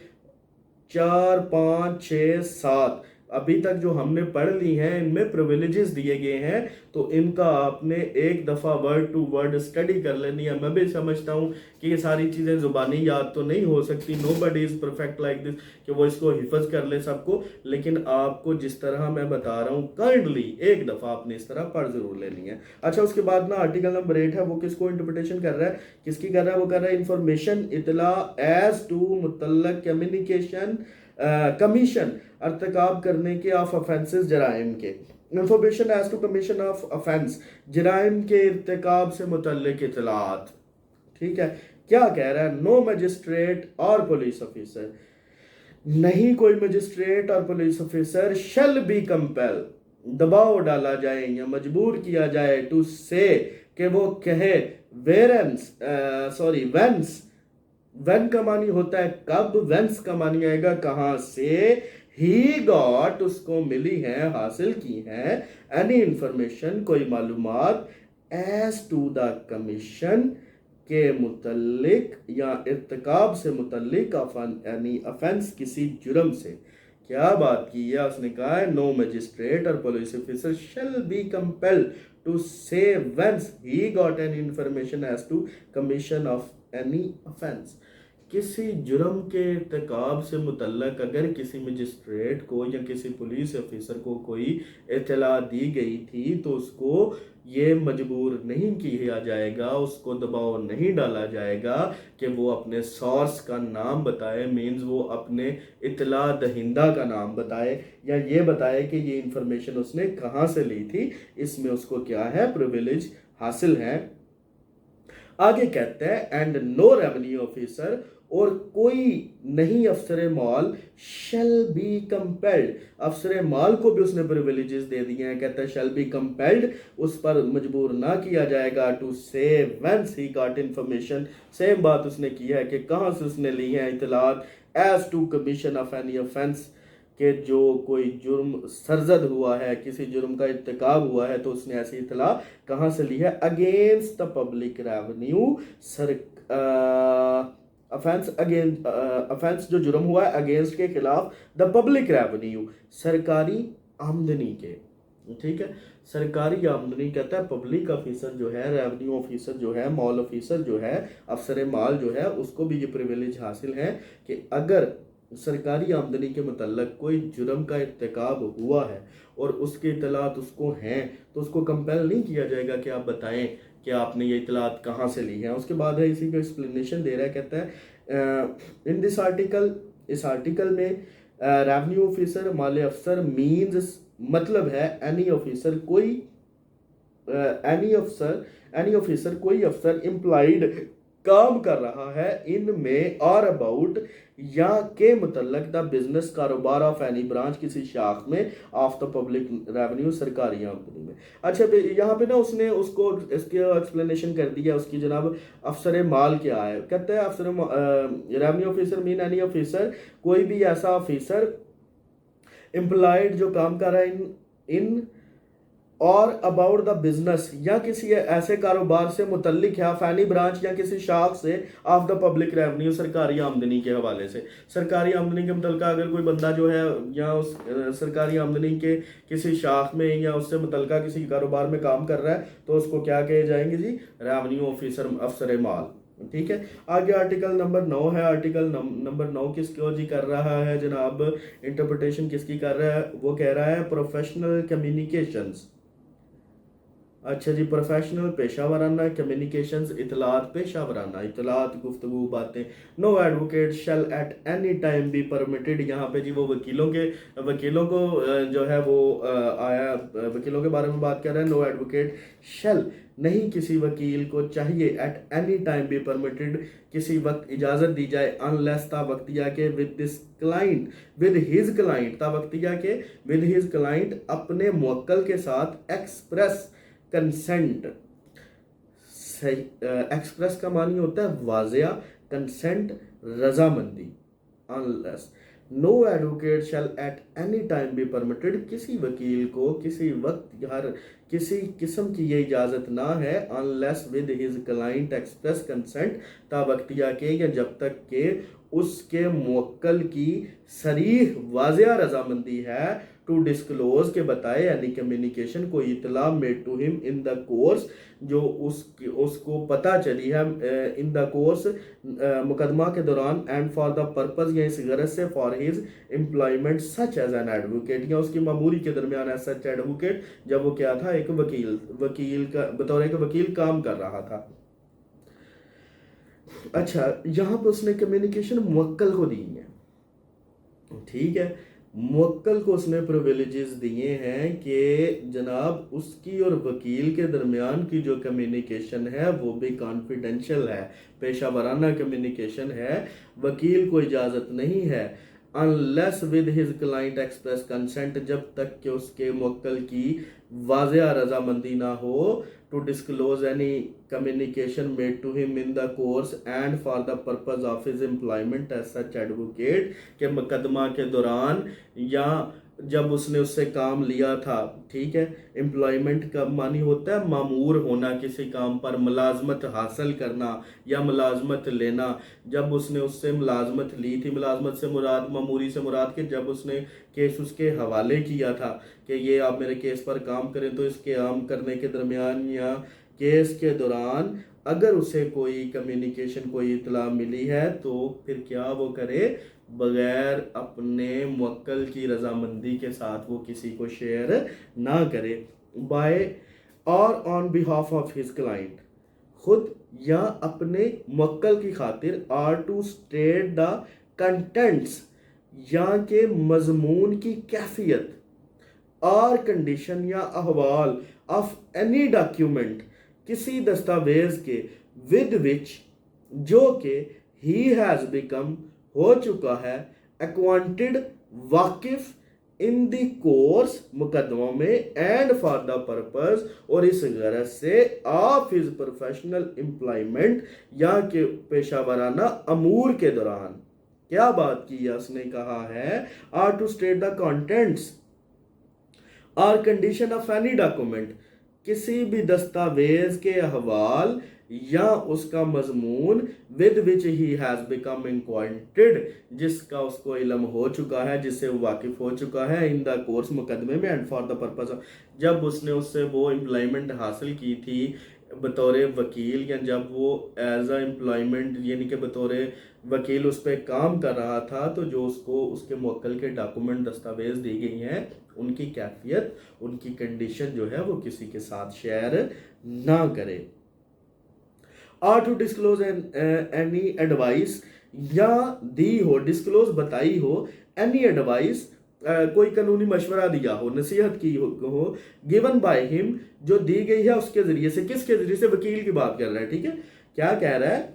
4, 5, 6, 7 अभी तक जो हमने पढ़ ली हैं इनमें प्रिविलेजेस दिए गए हैं, तो इनका आपने एक दफ़ा वर्ड टू वर्ड स्टडी कर लेनी है। मैं भी समझता हूँ कि ये सारी चीज़ें ज़ुबानी याद तो नहीं हो सकती, nobody is perfect like this कि वो इसको हिफज कर ले सबको, लेकिन आपको जिस तरह मैं बता रहा हूँ काइंडली एक दफ़ा आपने इस तरह पढ़ ज़रूर लेनी है। अच्छा, उसके बाद ना आर्टिकल नंबर 8 है, वो किसको इंटरप्रिटेशन कर रहा है, किसकी कर रहा है, वो कर रहा है इंफॉर्मेशन इतला एज टू मुतल्लक कम्युनिकेशन कमीशन अर्तकाब करने के ऑफ ऑफेंसेस जराइम के, information as to commission of offence, जराइम के इर्तिकाब से मुतल्लिक इतलात। ठीक है, क्या कह रहा है, no magistrate or police officer, नहीं कोई magistrate or police officer shall be compel, दबाव डाला जाए या मजबूर किया जाए टू से, कि वो कहे वेरेंस वेंस, वेन का मानी होता है कब, वेंस का मानी आएगा कहां से, ही गॉट उसको मिली है, हासिल की है, एनी इंफॉर्मेशन कोई मालूमात, एज टू द कमीशन के मुतल्लिक या इर्तिकाब से मुतल्लिक यानी अफेंस किसी जुर्म से। क्या बात की है उसने, कहा है no magistrate or police officer shall be compelled to say whence he got any information as to commission of any offence, किसी जुर्म के इर्तिकाब से मुतल्लक अगर किसी मजिस्ट्रेट को या किसी पुलिस ऑफिसर को कोई इत्तला दी गई थी तो उसको ये मजबूर नहीं किया जाएगा, उसको दबाव नहीं डाला जाएगा कि वो अपने सोर्स का नाम बताए, मीन्स वो अपने इत्तला दहिंदा का नाम बताए या ये बताए कि ये इंफॉर्मेशन उसने कहाँ से ली थी, इसमें उसको क्या है, प्रिविलेज हासिल है। आगे कहते हैं एंड नो रेवेन्यू ऑफिसर, और कोई नहीं अफसर माल शैल बी कंपेल्ड, अफसर माल को भी उसने प्रिविलेजेस दे दिए हैं, कहता है शैल बी कंपेल्ड, उस पर मजबूर ना किया जाएगा to say whence he got information, same बात उसने की है कि कहाँ से उसने ली है इतलात, as to commission of any offence, कि जो कोई जुर्म सरजद हुआ है, किसी जुर्म का इर्तिकाब हुआ है तो उसने ऐसी इतला कहाँ से ली है, against the public revenue, offence जो जुर्म हुआ है अगेंस्ट के खिलाफ द पब्लिक रेवेन्यू, सरकारी आमदनी के। ठीक है, सरकारी आमदनी कहता है, पब्लिक ऑफिसर जो है, रेवेन्यू ऑफिसर जो है, मॉल ऑफिसर जो है, अफसर माल जो है, उसको भी ये प्रिविलेज हासिल है कि अगर सरकारी आमदनी के मुतल्लक कोई जुर्म का इर्तिकाब हुआ है और उसके इतलात उसको हैं तो उसको कंपेल नहीं किया जाएगा कि आप बताएं कि आपने ये इतलात कहाँ से ली है। उसके बाद है इसी का एक्सप्लेनेशन दे रहा है, कहता है इन दिस आर्टिकल, इस आर्टिकल में रेवेन्यू ऑफिसर माले अफसर मीन्स मतलब है एनी ऑफिसर कोई एनी ऑफिसर कोई अफसर इम्प्लाइड काम कर रहा है इनमें और अबाउट या के मुतल्लक द बिजनेस कारोबार ऑफ एनी ब्रांच किसी शाख में ऑफ द पब्लिक रेवेन्यू सरकारी आमदनी में। अच्छा यहाँ पे ना उसने उसको इसके एक्सप्लेनेशन कर दिया उसकी जनाब अफसर माल क्या है। कहते हैं अफसर revenue officer mean any officer कोई भी ऐसा ऑफिसर एम्प्लॉयड जो काम कर रहा है इन और अबाउट द बिजनेस या किसी ऐसे कारोबार से मुतल्लिक है फैनी ब्रांच या किसी शाख से ऑफ द पब्लिक रेवेन्यू सरकारी आमदनी के हवाले से। सरकारी आमदनी के मुतल्लिक अगर कोई बंदा जो है या उस सरकारी आमदनी के किसी शाख में या उससे मुतल्लिका किसी कारोबार में काम कर रहा है तो उसको क्या कहे जाएंगे जी, रेवेन्यू ऑफिसर अफसर माल। ठीक है, आगे आर्टिकल नंबर 9 है। आर्टिकल नंबर 9 किसको जी कर रहा है जनाब, इंटरप्रिटेशन किसकी कर रहा है, वो कह रहा है प्रोफेशनल कम्युनिकेशंस। अच्छा जी, प्रोफेशनल पेशा वराना कम्युनिकेशंस इतलात पेशा वराना इतलात गुफ्तगू बातें। No advocate shall at any time be permitted, यहाँ पे जी वो वकीलों को जो है वो आया वकीलों के बारे में बात कर रहे हैं। नो एडवोकेट शेल, नहीं किसी वकील को चाहिए eight any time be permitted किसी वक्त इजाज़त दी जाए अनलेस तावक्तिया के विद हिज क्लाइंट तावक्तिया के विद हिज क्लाइंट अपने मुवक्किल के साथ एक्सप्रेस कंसेंट। एक्सप्रेस का मानी होता है वाजिया, कंसेंट रजामंदी। Unless no advocate shall at any time be permitted, किसी वकील को किसी वक्त हर किसी किस्म की ये इजाज़त ना है unless with his client express consent तावक्तिया के या जब तक के उसके मुवक्किल की सरीह वाजिया रजामंदी है टू डिस्क्लोज के बताए यानी कम्युनिकेशन कोई इतला made to him in the course जो उसको पता चली है इन द कोर्स मुकदमा के दौरान एंड फॉर द पर्पज या इस गरज से for his employment such as an advocate या उसकी मामूरी के दरमियान एज सच एडवोकेट जब वो क्या था एक वकील का बतौर एक वकील काम कर रहा था। अच्छा, यहाँ पे उसने कम्युनिकेशन मुवक्किल को दी है। ठीक है, मुवक्किल को उसने प्रिविलेजेस दिए हैं कि जनाब उसकी और वकील के दरमियान की जो कम्युनिकेशन है वो भी कॉन्फिडेंशियल है, पेशा वराना कम्युनिकेशन है, वकील को इजाज़त नहीं है unless with his client express consent जब तक कि उसके मुवक्किल की वाज़िया रजामंदी ना हो to disclose any communication made to him in the course and for the purpose of his employment as such advocate के मुकदमा के दौरान या जब उसने उससे काम लिया था। ठीक है, एम्प्लॉयमेंट का मानी होता है मामूर होना, किसी काम पर मुलाजमत हासिल करना या मुलाजमत लेना। जब उसने उससे मुलाजमत ली थी, मुलाजमत से मुराद मामूरी से मुराद के जब उसने केस उसके हवाले किया था कि ये आप मेरे केस पर काम करें तो इसके काम करने के दरमियान या केस के दौरान अगर उसे कोई कम्युनिकेशन कोई इतला मिली है तो फिर क्या वो करे, बगैर अपने मुवक्किल की रजामंदी के साथ वो किसी को शेयर ना करे। बाय और on behalf of his client, खुद या अपने मुवक्किल की खातिर or to state the contents या के मजमून की कैफियत और कंडीशन या अहवाल ऑफ एनी डॉक्यूमेंट किसी दस्तावेज के विद विच जो के ही हैज़ बिकम हो चुका है एक्वांटेड वाकिफ इन द कोर्स मुकदमों में एंड फॉर द पर्पस और इस गरज से ऑफ हिज प्रोफेशनल एम्प्लॉयमेंट या के पेशा वराना अमूर के दौरान। क्या बात की है उसने कहा है or to state the contents or condition of any document किसी भी दस्तावेज के अहवाल या उसका मजमून with which he has become acquainted जिसका उसको इल्म हो चुका है, जिससे वो वाकिफ हो चुका है इन द कोर्स मुकदमे में एंड फॉर द पर्पस जब उसने उससे वो एम्प्लॉयमेंट हासिल की थी बतौर वकील या जब वो एज अ एम्प्लॉयमेंट यानी कि बतौर वकील उस पर काम कर रहा था तो जो उसको उसके मुवक्किल के डॉक्यूमेंट दस्तावेज दी गई हैं उनकी कैफियत उनकी कंडीशन जो है वो किसी के साथ शेयर ना करे। और टू डिस्क्लोज एनी एडवाइस या दी हो डिस्क्लोज बताई हो एनी एडवाइस कोई कानूनी मशवरा दिया हो नसीहत की हो गिवन बाय हिम जो दी गई है उसके जरिए से, किसके जरिए से, वकील की बात कर रहा है। ठीक है, क्या कह रहा है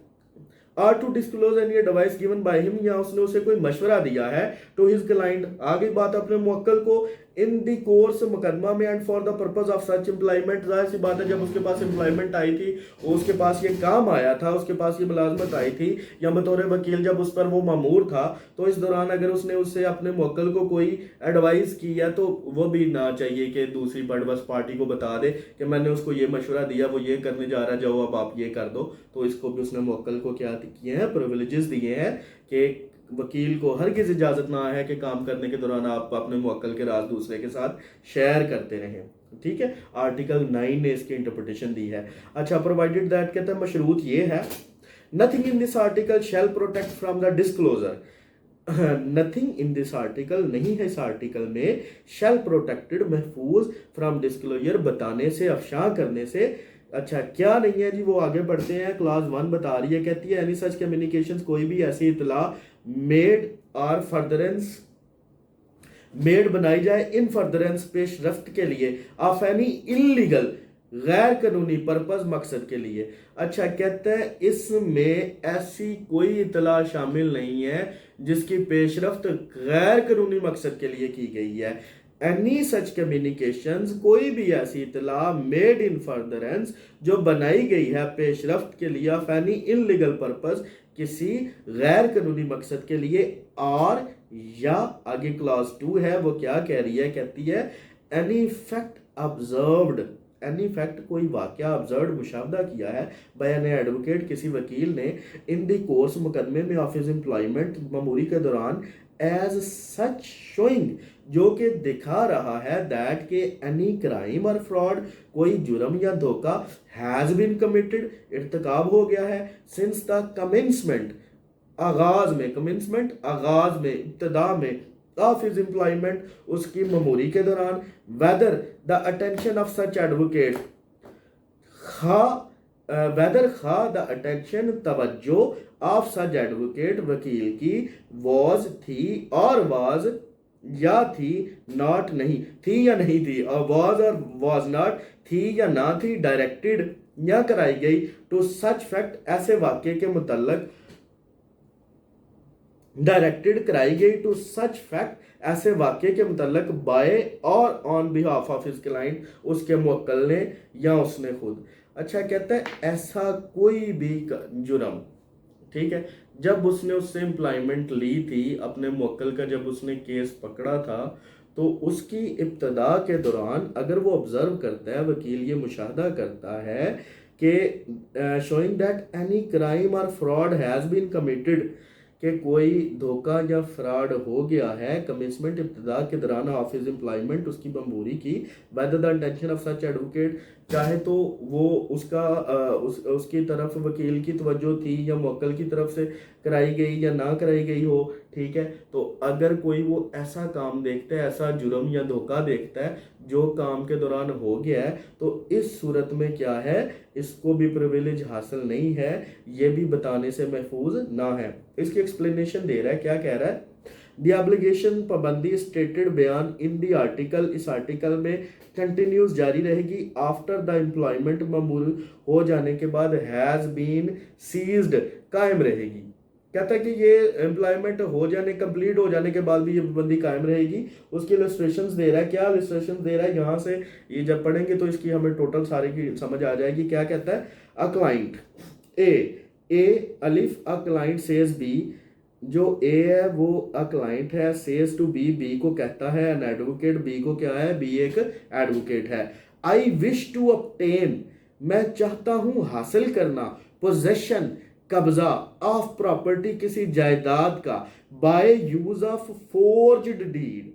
or to disclose any advice given by him, या उसने उसे कोई मशवरा दिया है टू हिज क्लाइंट, आगे बात अपने मुवक्किल को इन द कोर्स मुकदमा में and for the purpose of such employment. जाहिर सी बात है जब उसके पास एम्प्लॉयमेंट आई थी, उसके पास ये काम आया था, उसके पास ये मुलाजमत आई थी, या बतौर वकील जब उस पर वो मामूर था, तो इस दौरान अगर उसने उससे अपने मुवक्किल को कोई एडवाइस की है तो वो भी ना चाहिए कि दूसरी बस पार्टी को बता दे कि मैंने उसको ये मशवरा दिया, वो ये करने जा रहा है, जाओ अब आप ये कर दो। तो इसको भी उसने मुवक्किल को क्या किए हैं, प्रिविलेजेस दिए हैं कि वकील को हरगिज़ इजाज़त ना है कि काम करने के दौरान आप अपने मुवक्किल के राज दूसरे के साथ शेयर करते रहें। ठीक है, आर्टिकल 9 ने इसकी इंटरप्रिटेशन दी है। अच्छा, प्रोवाइडेड दैट कहता है मशरूत ये है, nothing in this article shall protect from the disclosure, nothing in this article नहीं है इस आर्टिकल में, शैल प्रोटेक्टेड महफूज फ्रॉम डिस्क्लोजर बताने से, अफशा करने से। अच्छा, क्या नहीं है जी, वो आगे बढ़ते हैं। क्लास 1 बता रही है, कहती है एनी सच कम्युनिकेशंस, कोई भी ऐसी इतला मेड और फर्दरेंस मेड बनाई जाए इन फर्दरेंस पेशरफ्त के लिए ऑफ एनी इलीगल गैर कानूनी पर्पज मकसद के लिए। अच्छा, कहते हैं इसमें ऐसी कोई इतला शामिल नहीं है जिसकी पेशरफ्त गैर कानूनी मकसद के लिए की गई है। एनी सच कम्युनिकेशंस, कोई भी ऐसी इतला मेड इन फर्दरेंस जो बनाई गई है पेशरफ्त के लिए ऑफ एनी इलीगल पर्पज, किसी गैर कानूनी मकसद के लिए, और या आगे क्लास 2 है वो क्या कह रही है, कहती है any fact observed, any fact कोई वाकया ऑब्जर्व मुशाहदा किया है बाय एन एडवोकेट किसी वकील ने इन द कोर्स मुकदमे में ऑफ हिज एम्प्लॉयमेंट मामूरी के दौरान एज सच शोइंग जो कि दिखा रहा है दैट के एनी क्राइम और फ्रॉड कोई जुर्म या धोखा हैज बीन कमिटेड इर्तिकाब हो गया है सिंस द कमेंसमेंट आगाज में, कमेंसमेंट आगाज में, इब्तिदा में ऑफ हिज एम्प्लॉयमेंट उसकी ममूरी के दौरान, whether the attention of such advocate whether खा द अटेंशन तवज्जो ऑफ सच एडवोकेट वकील की वॉज थी और वाज या थी नॉट नहीं थी या नहीं थी, और वाज और वाज नॉट थी या ना थी, डायरेक्टेड या कराई गई टू सच फैक्ट ऐसे वाक्य के मुतल्लक, डायरेक्टेड कराई गई टू सच फैक्ट ऐसे वाक्य के मुतल्लक बाय और on behalf of his client उसके मुवक्किल ने या उसने खुद। अच्छा, कहता है ऐसा कोई भी जुर्म, ठीक है, जब उसने उससे एम्प्लॉयमेंट ली थी अपने मुवक्किल का, जब उसने केस पकड़ा था तो उसकी इब्तदा के दौरान अगर वो ऑब्जर्व करता है, वकील ये मुशाहदा करता है कि शोइंग दैट एनी क्राइम और फ्रॉड हैज़ बीन कमिटेड, कि कोई धोखा या फ्रॉड हो गया है कमिटमेंट इब्तिदा के दौरान ऑफ हिज एम्प्लॉयमेंट उसकी ममूरी की, whether the intention of such advocate, चाहे तो वो उसका उसकी तरफ वकील की तवज्जो थी या मुवक्किल की तरफ से कराई गई या ना कराई गई हो, ठीक है, तो अगर कोई वो ऐसा काम देखता है, ऐसा जुर्म या धोखा देखता है जो काम के दौरान हो गया है, तो इस सूरत में क्या है, इसको भी प्रिविलेज हासिल नहीं है, ये भी बताने से महफूज ना है। इसकी एक्सप्लेनेशन दे रहा है, क्या कह रहा है, द ऑब्लिगेशन पाबंदी स्टेटेड बयान इन द आर्टिकल, इस आर्टिकल में कंटिन्यूस जारी रहेगी आफ्टर द एम्प्लॉयमेंट मामूल हो जाने के बाद, हैज़ बीन सीज्ड कायम रहेगी। कहता है कि ये एम्प्लॉयमेंट हो जाने, कंप्लीट हो जाने के बाद भी ये पाबंदी कायम रहेगी। उसकी इलस्ट्रेशंस दे रहा है, क्या इलस्ट्रेशन दे रहा है, यहाँ से ये जब पढ़ेंगे तो इसकी हमें टोटल सारे की समझ आ जाएगी। क्या कहता है, अ क्लाइंट ए अलिफ अ क्लाइंट सेज बी, जो ए है वो अ क्लाइंट है, सेज टू बी, बी को कहता है एन एडवोकेट, बी को क्या है, बी एक एडवोकेट है। आई विश टू ऑब्टेन, मैं चाहता हूं हासिल करना, पोजेशन कब्जा, ऑफ प्रॉपर्टी किसी जायदाद का, by use of forged deed,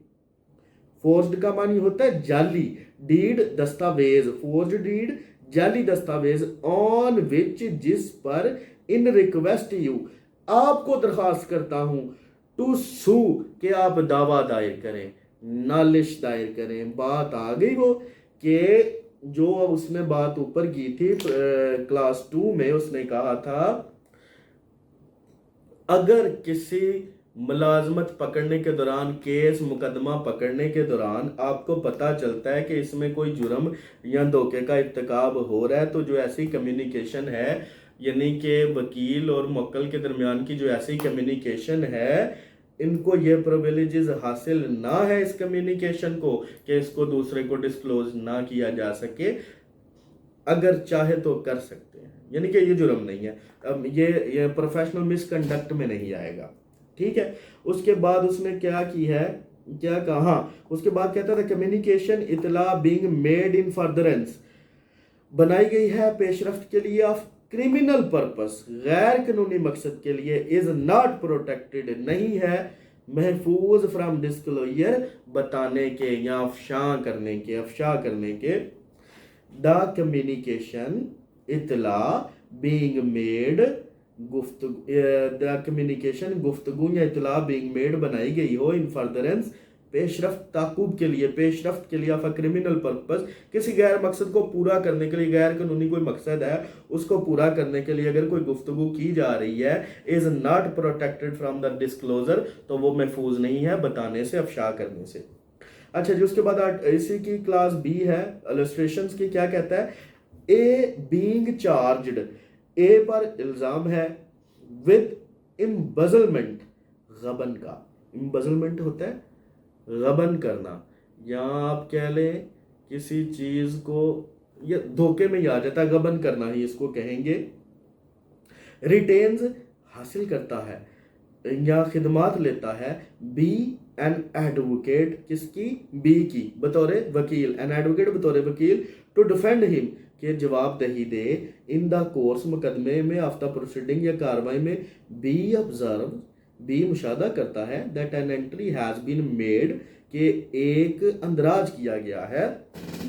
forged का मानी होता है जाली, डीड दस्तावेज, फोर्ज्ड डीड जाली दस्तावेज, ऑन विच जिस पर, इन रिक्वेस्ट यू आपको दरखास्त करता हूं, टू सू के आप दावा दायर करें, नालिश दायर करें। बात आ गई वो कि जो उसने बात ऊपर की थी क्लास 2 में, उसने कहा था अगर किसी मुलाजमत पकड़ने के दौरान, केस मुकदमा पकड़ने के दौरान आपको पता चलता है कि इसमें कोई जुर्म या धोखे का इर्तिकाब हो रहा है, तो जो ऐसी कम्युनिकेशन है यानी कि वकील और मुवक्किल के दरमियान की जो ऐसी कम्युनिकेशन है, इनको ये प्रिविलेजेस हासिल ना है इस कम्युनिकेशन को कि इसको दूसरे को डिस्क्लोज ना किया जा सके, अगर चाहे तो कर सकते हैं, यानी कि ये जुर्म नहीं है। अब ये प्रोफेशनल मिसकंडक्ट में नहीं आएगा, ठीक है। उसके बाद उसने क्या की है, क्या कहा, हाँ, उसके बाद कहता था कम्युनिकेशन इतला बीइंग मेड इन फर्दरेंस बनाई गई है पेशरफ्त के लिए ऑफ क्रिमिनल पर्पस, गैर कानूनी मकसद के लिए, इज नॉट प्रोटेक्टेड नहीं है, महफूज फ्रॉम डिस्क्लोजर बताने के या अफशा करने के। द कम्युनिकेशन इतला बीइंग मेड द कम्युनिकेशन गुफ्तगू या इतला बीइंग मेड बनाई गई हो इन फर्दरेंस पेशरफ्त ताकुब के लिए, पेशरफ्त के लिए ऑफ क्रिमिनल पर्पस, किसी गैर मकसद को पूरा करने के लिए, गैर कानूनी कोई मकसद है उसको पूरा करने के लिए अगर कोई गुफ्तगू की जा रही है, is not protected from the disclosure, तो वो महफूज नहीं है बताने से, अफशा करने से। अच्छा जी, उसके बाद इसी की क्लास बी है इलस्ट्रेशंस की, क्या कहता है, ए बीइंग चार्ज्ड, ए पर इल्जाम है विद इम्बजलमेंट, गबन का, इम्बजलमेंट होता है गबन करना, या आप कह लें किसी चीज को या धोखे में ही आ जाता है, गबन करना ही इसको कहेंगे। रिटेन्स हासिल करता है या खिदमात लेता है, बी एन एडवोकेट, किसकी, बी की, बतौर वकील, एन एडवोकेट बतौर वकील, टू डिफेंड हिम के जवाबदही दे, इन द कोर्स मुकदमे में, आफ्टर प्रोसीडिंग या कार्रवाई में, बी ऑब्जर्व, बी मुशादा करता है, that an entry has been made, के एक अंदराज किया गया है,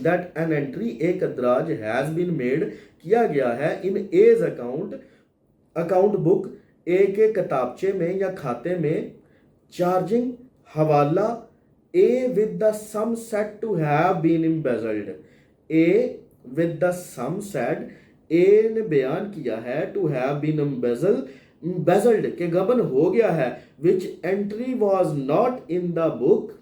दैट एन एंट्री एक अंदराज हैज बीन मेड किया गया है, in as account book, A के किताबचे में या खाते में, चार्जिंग हवाला, A with the sum said to have been embezzled, A with the sum said, A ने बयान किया है, टू हैव बीन एम्बेजल्ड के गबन हो गया है, which entry was not in the book,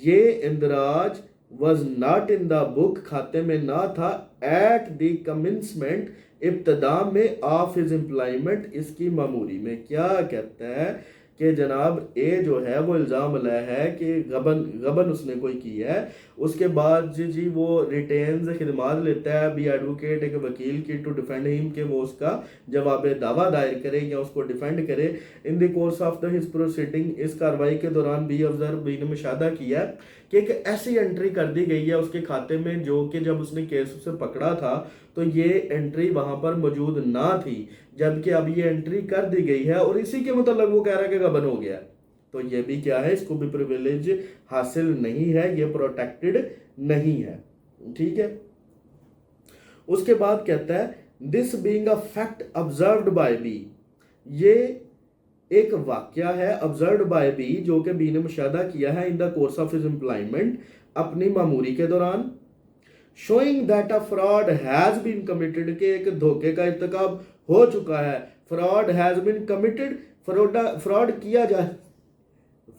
ये इंदराज was not in the book, खाते में ना था, एट द कमेंसमेंट, इब्तदा में, ऑफ हिज एम्प्लॉयमेंट, इसकी मामूरी में। क्या कहता है कि जनाब ए जो है वो इल्ज़ाम लाया है कि गबन उसने कोई की है, उसके बाद जी वो रिटेन्स खिदमात लेता है, बी एडवोकेट एक वकील की, टू डिफेंड हिम के वो उसका जवाब दावा दायर करे या उसको डिफेंड करे, इन the course of the his proceeding, इस कार्रवाई के दौरान बी ऑब्जर्व, बी ने मुशादा किया कि एक ऐसी एंट्री कर दी गई है उसके खाते में जो कि जब उसने केस उसे पकड़ा था तो ये एंट्री वहां पर मौजूद ना थी, जबकि अब ये एंट्री कर दी गई है और इसी के मतलब वो कह रहा है कि गबन हो गया, तो ये भी क्या है, इसको भी प्रिविलेज हासिल नहीं है, ये प्रोटेक्टेड नहीं है, ठीक है। उसके बाद कहता है this being a fact observed by B, ये एक वाकया है ऑब्जर्व्ड बाय बी जो कि बी ने मुशाहदा किया है, in the course of his employment, अपनी मामूरी के दौरान, showing that a fraud has been committed, के एक धोखे का इर्तिकाब हो चुका है, fraud has been committed, fraud किया जा,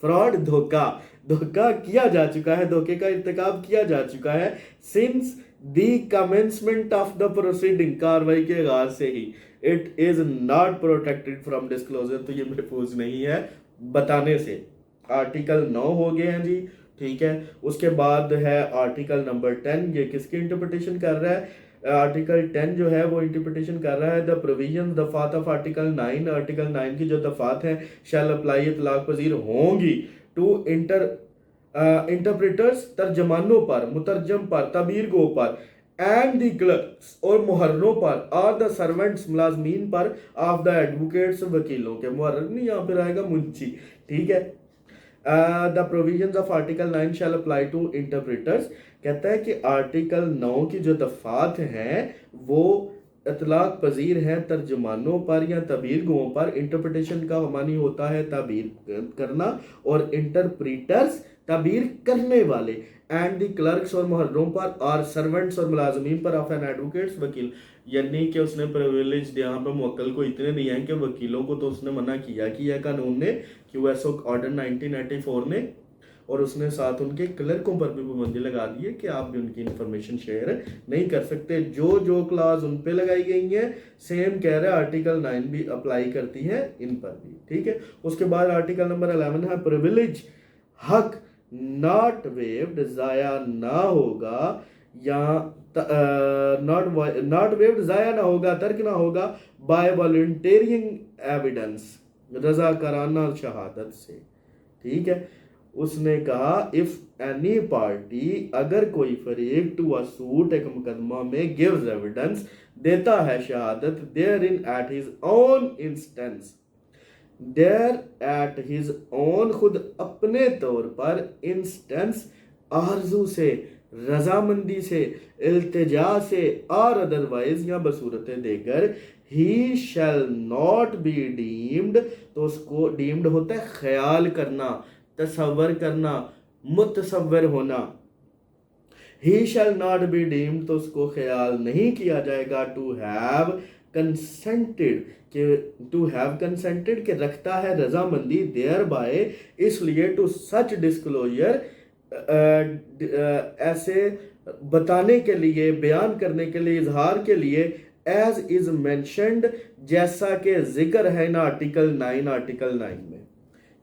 फ्रॉड धोखा किया जा चुका है, धोखे का इर्तिकाब किया जा चुका है, since the commencement of the proceeding, कार्रवाई के आगाज से ही, it is not protected from disclosure, तो ये महफूज नहीं है बताने से। आर्टिकल 9 हो गए हैं जी, ठीक है। उसके बाद है आर्टिकल नंबर 10, ये किसकी इंटरप्रिटेशन कर रहा है, आर्टिकल 10 जो है वो इंटरप्रिटेशन कर रहा है द प्रोविजन दफात ऑफ आर्टिकल 9, आर्टिकल 9 की जो दफात है शैल अप्लाई इतलाक पजीर होंगी टू इंटरप्रेटर्स, तर्जमानों पर, मुतरजम पर, तबीर गो पर, एंड द क्लर्क्स और मुहर्रों पर, और द सर्वेंट्स मुलाजमीन पर, ऑफ द एडवोकेट्स वकीलों के, मुहर्र नहीं यहाँ पर आएगा मुंशी, ठीक है। The provisions of article 9 shall apply to interpreters, कहता है कि आर्टिकल 9 की जो दफात हैं वो इतलाक पजीर हैं तर्जमानों पर या तबीर गों पर, इंटरप्रिटेशन का मानी होता है तबीर करना, और इंटरप्रीटर्स तबीर करने वाले, एंड द क्लर्क्स और मुहर्रों पर, और सर्वेंट्स और मुलाजमीन पर, ऑफ एन एडवोकेट्स वकील, यानी कि उसने प्रिविलेज यहाँ पर मुवक्किल को इतने दिए हैं कि वकीलों को तो उसने मना किया कि यह कानून ने, QSO ऑर्डर 1984 ने, और उसने साथ उनके क्लर्कों पर भी पाबंदी लगा दी है कि आप भी उनकी इंफॉर्मेशन शेयर नहीं कर सकते। जो जो क्लास उन पे लगाई गई है सेम कह रहा है आर्टिकल 9 भी अप्लाई करती है इन पर भी, ठीक है। उसके बाद आर्टिकल नंबर 11 है प्रिविलेज, हक नॉट वेव्ड, जाया ना होगा या नॉट वेव्ड, जाया ना होगा, तर्क ना होगा बाय वॉलंटियरिंग एविडेंस, रजाकाराना शहादत से, ठीक है। उसने कहा इफ एनी पार्टी, अगर कोई फरीक टू अ सूट, एक मुकदमा में, गिव्स एविडेंस, देता है शहादत, therein at his own instance, there at his own, खुद अपने तौर पर, इंस्टेंस आरजू से, रजामंदी से, इल्तिजा से, और अदरवाइज या बसूरत देकर, ही शैल नॉट बी डीम्ड, तो उसको डीम्ड होता है ख्याल करना, तसव्वर करना, मुतसव्वर होना। ही शैल नॉट बी डीम्ड, तो उसको ख्याल नहीं किया जाएगा, टू हैव कंसेंटेड, कि टू हैव कंसेंटेड के रखता है रजामंदी, देयर बाय, इसलिए, टू सच डिस्क्लोजर, ऐसे बताने के लिए, बयान करने के लिए, इजहार के लिए, एज इज मेंशनड, जैसा कि जिक्र है ना आर्टिकल 9 में।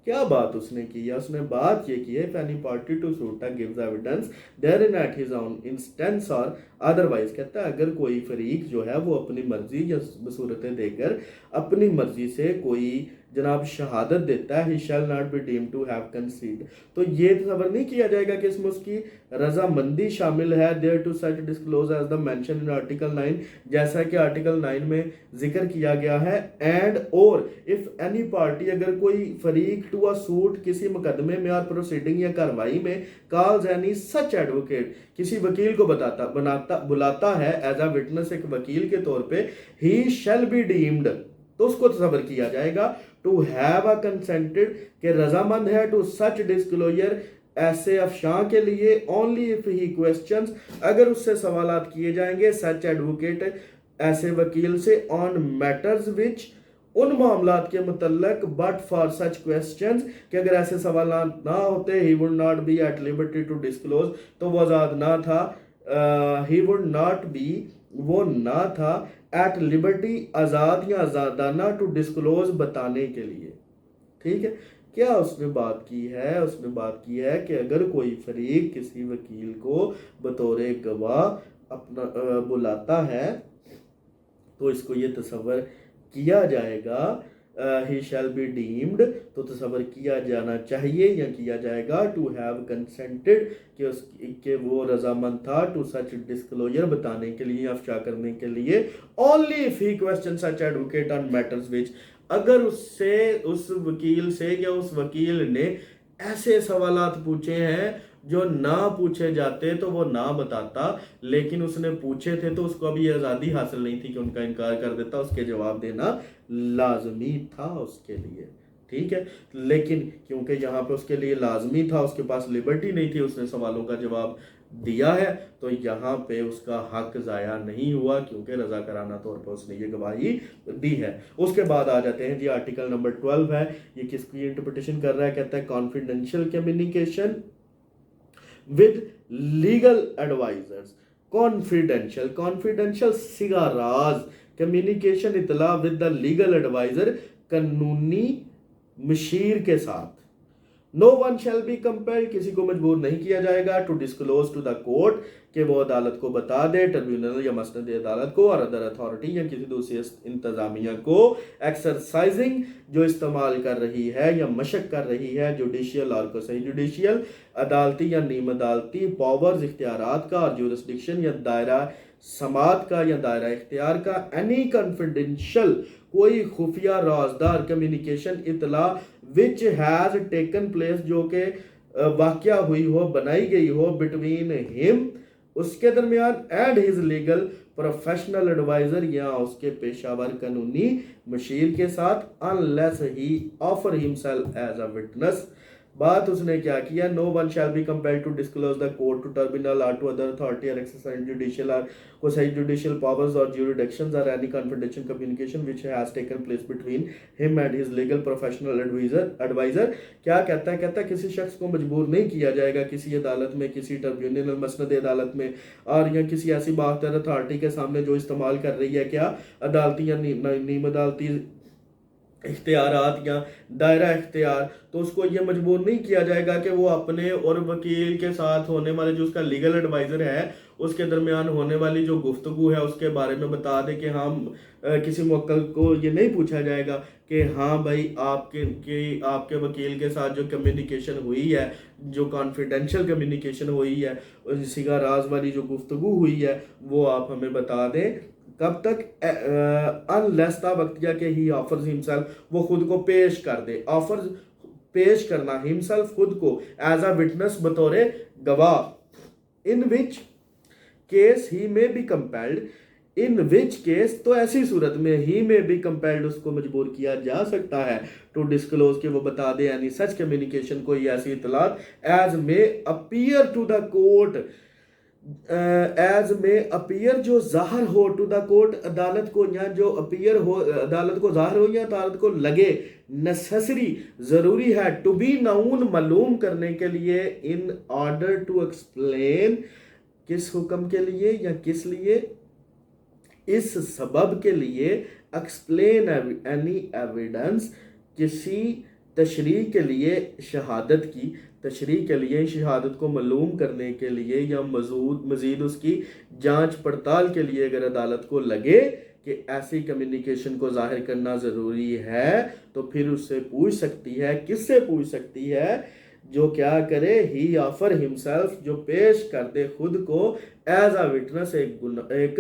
क्या बात उसने की है? उसने बात ये की है, if any party to suit gives evidence therein at his own instance और अदरवाइज, कहता है अगर कोई फरीक जो है वो अपनी मर्जी या बसूरतें देकर अपनी मर्जी से कोई जनाब शहादत देता है, he shall not be deemed to have consented, तो ये तसव्वुर नहीं किया जाएगा कि इसमें उसकी रजामंदी शामिल है, thereto such disclose as the mention in article 9, जैसा कि आर्टिकल 9 में जिक्र किया गया है। एंड और इफ एनी पार्टी, अगर कोई फरीक टू अ सूट, किसी मुकदमे में और प्रोसीडिंग या कार्रवाई में, कॉल्स एनी सच एडवोकेट, किसी वकील को बुलाता है एज अ विटनेस, एक वकील के तौर पे, ही शैल बी डीम्ड, तो उसको तसव्वुर किया जाएगा टू हैव अ कंसेंटेड, के रजामंद है, टू सच डिस्क्लोजर, ऐसे अफशां के लिए, ओनली इफ ही क्वेश्चंस, अगर उससे सवालात किए जाएंगे, सच एडवोकेट, ऐसे वकील से, ऑन मैटर्स विच, उन मामलात के मुतल्लक, बट फॉर सच क्वेश्चंस, कि अगर ऐसे सवाल ना होते, he would not be at liberty to disclose, तो वो आज़ाद ना था, ही वुड नॉट बी, वो ना था, एट लिबर्टी, आज़ाद या आज़ादाना, टू डिस्क्लोज, बताने के लिए, ठीक है। क्या उसने बात की है? उसने बात की है कि अगर कोई फरीक किसी वकील को बतौर गवाह अपना बुलाता है, तो इसको ये तसव्वुर किया जाएगा, ही शैल बी डीम्ड, तो तसव्वुर किया जाना चाहिए या किया जाएगा, टू हैव कंसेंटेड, कि वो रजामंद था, टू सच डिस्क्लोजर, बताने के लिए, अफशा करने के लिए, only if he question such advocate on matters which, अगर उससे, उस वकील से या उस वकील ने ऐसे सवालात पूछे हैं जो ना पूछे जाते तो वो ना बताता, लेकिन उसने पूछे थे तो उसको अभी आज़ादी हासिल नहीं थी कि उनका इनकार कर देता, उसके जवाब देना लाजमी था उसके लिए, ठीक है। लेकिन क्योंकि यहाँ पे उसके लिए लाजमी था, उसके पास लिबर्टी नहीं थी, उसने सवालों का जवाब दिया है, तो यहाँ पे उसका हक ज़ाया नहीं हुआ, क्योंकि रज़ाकाराना तौर पर उसने ये गवाही दी है। उसके बाद आ जाते हैं जी, आर्टिकल नंबर 12 है, ये किसकी इंटरप्रिटेशन कर रहा है? कहता है confidential communication with legal advisers, confidential सिगा राज कम्युनिकेशन, इतला विद द लीगल एडवाइजर, कानूनी मशीर के साथ। No one shall be compelled, किसी को मजबूर नहीं किया जाएगा, to disclose to the court, कि वो अदालत को बता दे, ट्रिब्यूनल या मसनद अदालत को, और अदर अथॉरिटी या किसी दूसरी इंतजामिया को, एक्सरसाइजिंग, जो इस्तेमाल कर रही है या मशक कर रही है, जुडिशियल और को सही जुडिशियल, अदालती या नीम अदालती पावर्स, इख्तियारात का, और जुरिस्डिक्शन या दायरा समात का या दायरा इख्तियार का, एनी कॉन्फिडेंशियल, कोई खुफिया राजदार कम्युनिकेशन, इतला, विच हैज टेकन प्लेस, जो कि वाक़या हुई हो, बनाई गई हो, बिटवीन हिम, उसके दरमियान, and his legal professional adviser, या उसके पेशावर कानूनी मशीर के साथ, unless he offer himself as a witness, बात उसने क्या किया, no one shall be compelled to disclose the court to tribunal or to other authority or exercise judicial or quasi judicial powers or jurisdictions or any confidential communication which has taken place between him and his legal professional adviser. क्या कहता है, कहता है किसी शख्स को मजबूर नहीं किया जाएगा किसी अदालत में, किसी ट्रिब्यूनल मसनद अदालत में और या किसी ऐसी बाख्तर अथॉरिटी के सामने जो इस्तेमाल कर रही है क्या अदालती या नीम अदालती इख्तियारात या दायरा इख्तियार, तो उसको ये मजबूर नहीं किया जाएगा कि वो अपने और वकील के साथ होने वाले जो उसका लीगल एडवाइज़र है उसके दरमियान होने वाली जो गुफ्तगू है उसके बारे में बता दे कि हाँ किसी मुवक्किल को ये नहीं पूछा जाएगा कि हाँ भाई आपके वकील के साथ जो कम्युनिकेशन हुई है, जो कॉन्फिडेंशियल कम्युनिकेशन हुई है, सिगा राज वाली जो गुफ्तगू हुई है वो आप हमें बता दें। कब तक, अनलेस वक्तिया के ही ऑफर्स हिमसेल्फ, वो खुद को पेश कर दे, ऑफर्स पेश करना हिमसेल्फ खुद को एज अ विटनेस बतौर गवाह, इन विच केस ही में be compelled, in which case तो ऐसी सूरत में ही में बी कंपेल्ड उसको मजबूर किया जा सकता है टू डिस्क्लोज कि वो बता दे यानी सच कम्युनिकेशन कोई ऐसी इतलात as may appear to the court, as may appear जो जाहिर हो टू द कोर्ट अदालत को, या जो अपीयर हो अदालत को जाहिर हो या अदालत को लगे, नेसेसरी ज़रूरी है, टू बी नाउन मालूम करने के लिए, इन ऑर्डर टू एक्सप्लेन किस हुक्म के लिए या किस लिए, इस सबब के लिए, एक्सप्लेन एनी एविडेंस किसी तशरीह के लिए, शहादत की तशरीह के लिए, शहादत को मालूम करने के लिए या मज़ीद उसकी जांच पड़ताल के लिए अगर अदालत को लगे कि ऐसी कम्युनिकेशन को जाहिर करना ज़रूरी है तो फिर उससे पूछ सकती है। किससे पूछ सकती है? जो क्या करे, ही ऑफर हिमसेल्फ, जो पेश कर दे खुद को एज अ विटनेस, एक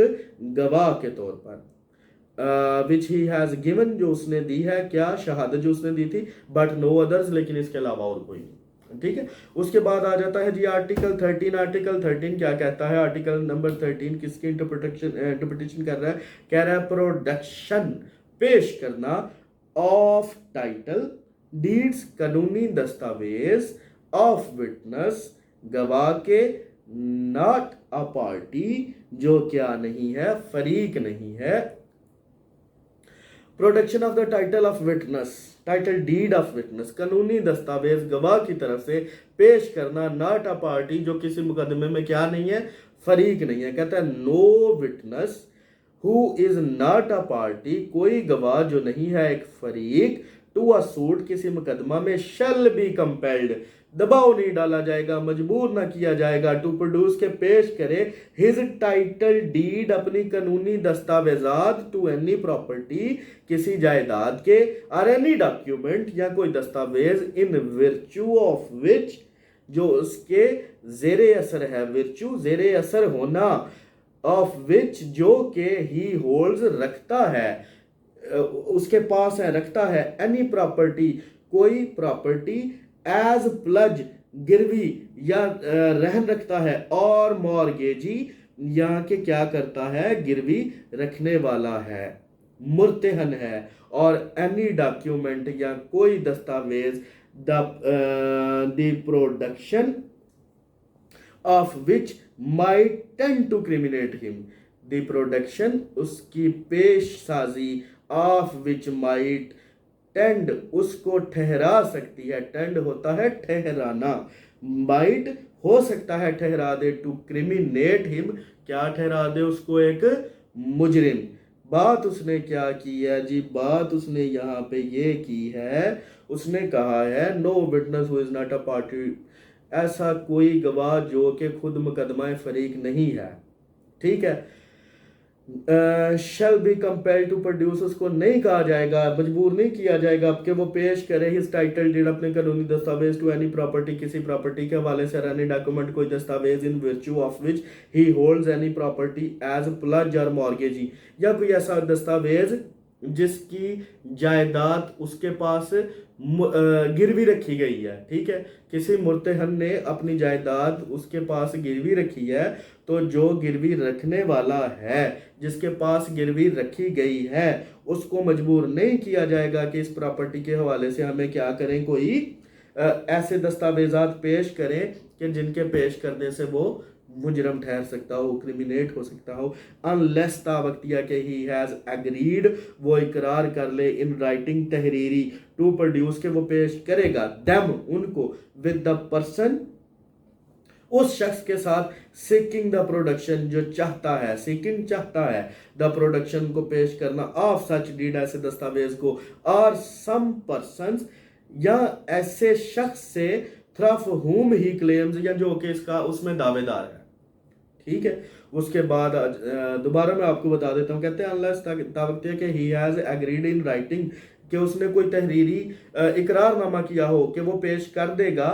गवाह के तौर पर, विच ही हैज़ गिवन, जो उसने दी है, क्या शहादत जो उसने दी थी, बट नो अदर्स, लेकिन इसके अलावा और कोई नहीं। ठीक है, उसके बाद आ जाता है जी आर्टिकल 13। आर्टिकल 13 क्या कहता है? आर्टिकल नंबर 13 किसकी इंटरप्रिटेशन कर रहा है? कह रहा है प्रोडक्शन, पेश करना, ऑफ टाइटल डीड्स, कानूनी दस्तावेज, ऑफ विटनेस, गवाह के, नॉट अ पार्टी, जो क्या नहीं है, फरीक नहीं है। Production of the title of witness, title deed of witness, कानूनी दस्तावेज गवाह की तरफ से पेश करना, नॉट अ पार्टी, जो किसी मुकदमे में क्या नहीं है, फरीक नहीं है। कहता है no witness who is not a party, कोई गवाह जो नहीं है एक फरीक, टू अ सूट, किसी मुकदमा में, शैल बी कंपेल्ड, दबाव नहीं डाला जाएगा, मजबूर ना किया जाएगा, टू प्रोड्यूस के पेश करे, हिज टाइटल डीड, अपनी कानूनी दस्तावेजात, टू एनी प्रॉपर्टी, किसी जायदाद के, और एनी डॉक्यूमेंट, या कोई दस्तावेज, इन विर्चू ऑफ विच, जो उसके जेरे असर है, विर्चू जेरे असर होना, ऑफ विच, जो के ही होल्ड्स, रखता है, उसके पास है, रखता है, एनी प्रॉपर्टी, कोई प्रॉपर्टी, एज प्लज, गिरवी या रहन रखता है, और मॉर्गेजी, यहाँ के क्या करता है, गिरवी रखने वाला है, मुर्तहन है, और एनी डॉक्यूमेंट, या कोई दस्तावेज, the production of which might tend to criminate him, the production, उसकी पेश साजी, ऑफ विच माइट टेंड, उसको ठहरा सकती है, टेंड होता है ठहराना, माइट हो सकता है ठहरा दे, टू क्रिमिनेट हिम, क्या ठहरा दे उसको, एक मुजरिम। बात उसने क्या की है जी? बात उसने यहाँ पे ये की है, उसने कहा है no witness who is not a party, ऐसा कोई गवाह जो कि खुद मुकदमा फरीक नहीं है, ठीक है, shall be compelled to produce, उसको नहीं कहा जाएगा, मजबूर नहीं किया जाएगा कि वो पेश करे हिज टाइटल डीड, अपने कानूनी दस्तावेज, टू एनी प्रॉपर्टी, किसी प्रॉपर्टी के हवाले से, एनी डॉक्यूमेंट, कोई दस्तावेज, in virtue of which he holds any property as pledgee or mortgagee, या कोई ऐसा दस्तावेज जिसकी जायदाद उसके पास गिरवी रखी गई है, ठीक है, किसी मुर्तहन ने अपनी जायदाद उसके पास गिरवी रखी है, तो जो गिरवी रखने वाला है, जिसके पास गिरवी रखी गई है, उसको मजबूर नहीं किया जाएगा कि इस प्रॉपर्टी के हवाले से हमें क्या करें, कोई ऐसे दस्तावेजात पेश करें कि जिनके पेश करने से वो मुजरम ठहर सकता हो, क्रिमिनेट हो सकता हो। अनलेस तावक्तिया के ही हैज़ एग्रीड, वो इकरार कर ले इन राइटिंग तहरीरी टू प्रोड्यूस के वो पेश करेगा देम उनको विद द पर्सन उस शख्स के साथ सीकिंग द प्रोडक्शन जो चाहता है, सीकिंग चाहता है द प्रोडक्शन को पेश करना ऑफ सच डीड ऐसे दस्तावेज को और सम पर्सन्स या ऐसे शख्स से फ्रॉम हुम ही क्लेम्स या जो कि इसका उसमें दावेदार है। ठीक है, उसके बाद दोबारा मैं आपको बता देता हूँ, कहते हैं अनलेस तावक्तिया के he has agreed in writing कि उसने कोई तहरीरी इकरारनामा किया हो कि वो पेश कर देगा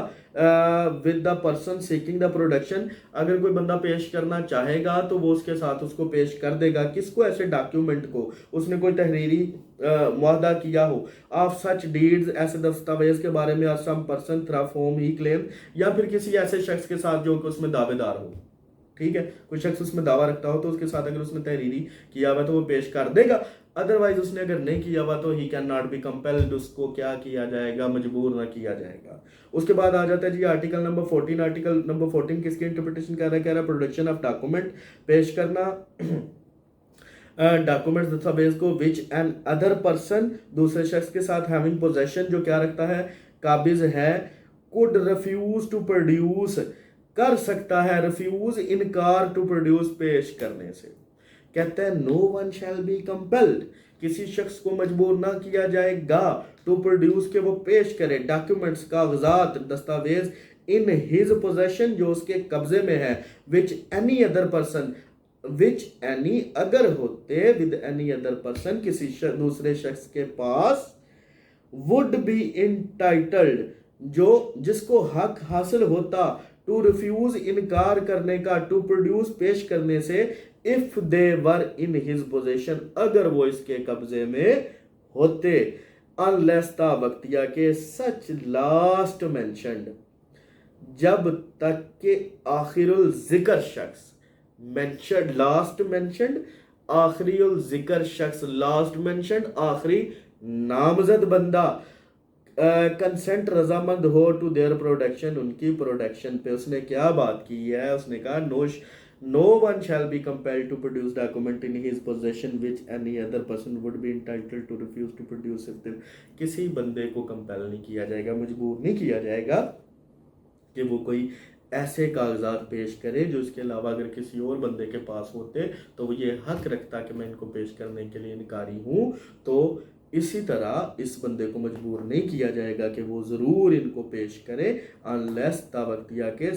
with the person seeking the production, अगर कोई बंदा पेश करना चाहेगा तो वो उसके साथ उसको पेश कर देगा। किसको? ऐसे डॉक्यूमेंट को उसने कोई तहरीरी मुआहदा किया हो ऑफ सच डीड्स ऐसे दस्तावेज के बारे में, some person from whom he claim या फिर किसी ऐसे शख्स के साथ जो कि उसमें दावेदार हो। ठीक है, कोई शख्स उसमें दावा रखता हो तो उसके साथ अगर उसने तहरीरी किया हुआ तो वो पेश कर देगा। अदरवाइज उसने अगर नहीं किया हुआ तो he can not be compelled, उसको क्या किया जाएगा? मजबूर ना किया जाएगा। उसके बाद आ जाता है जी आर्टिकल नंबर 14। आर्टिकल नंबर 14 किसकी इंटरप्रिटेशन कर रहा है? कह रहा है प्रोडक्शन ऑफ डॉक्यूमेंट, पेश करना डॉक्यूमेंट दस्तावेज को विच एन अदर पर्सन दूसरे शख्स के साथ हैविंग पोजेशन जो क्या रखता है? काबिज है, कुड रिफ्यूज टू प्रोड्यूस कर सकता है, रिफ्यूज इनकार टू प्रोड्यूस पेश करने से। कहते हैं no one shall be compelled, किसी शख्स को मजबूर ना किया जाएगा टू प्रोड्यूस के वो पेश करे डॉक्यूमेंट्स कागजात दस्तावेज इन हिज पोजेशन जो उसके कब्जे में है, विच any other person which any अगर होते विद एनी अदर पर्सन किसी दूसरे शख्स के पास वुड बी इंटाइटल्ड जो जिसको हक हासिल होता टू रिफ्यूज इनकार करने का, टू प्रोड्यूस पेश करने से, if they were in his possession अगर वो इसके कब्जे में होते। अनलेस तावक्तिया के सच लास्ट मेंशन्ड जब तक के आखिरुल जिक्र शख्स मेंशन्ड लास्ट मेंशन्ड आखिरुल जिक्र शख्स लास्ट मेंशन्ड आखिरी नामजद बंदा कंसेंट रजामंद हो टू देयर प्रोडक्शन उनकी प्रोडक्शन पे। उसने क्या बात की है? उसने कहा no one shall be compelled to produce document in his possession which any other person would be entitled to refuse to produce if them. किसी बंदे को कंपेल नहीं किया जाएगा, मजबूर नहीं किया जाएगा कि वो कोई ऐसे कागजात पेश करे जो इसके अलावा अगर किसी और बंदे के पास होते तो वो ये हक रखता कि मैं इनको पेश करने के लिए इनकारी हूँ। तो इसी तरह इस बंदे को मजबूर नहीं किया जाएगा कि वो ज़रूर इनको पेश करे अनलेस तावक्तिया के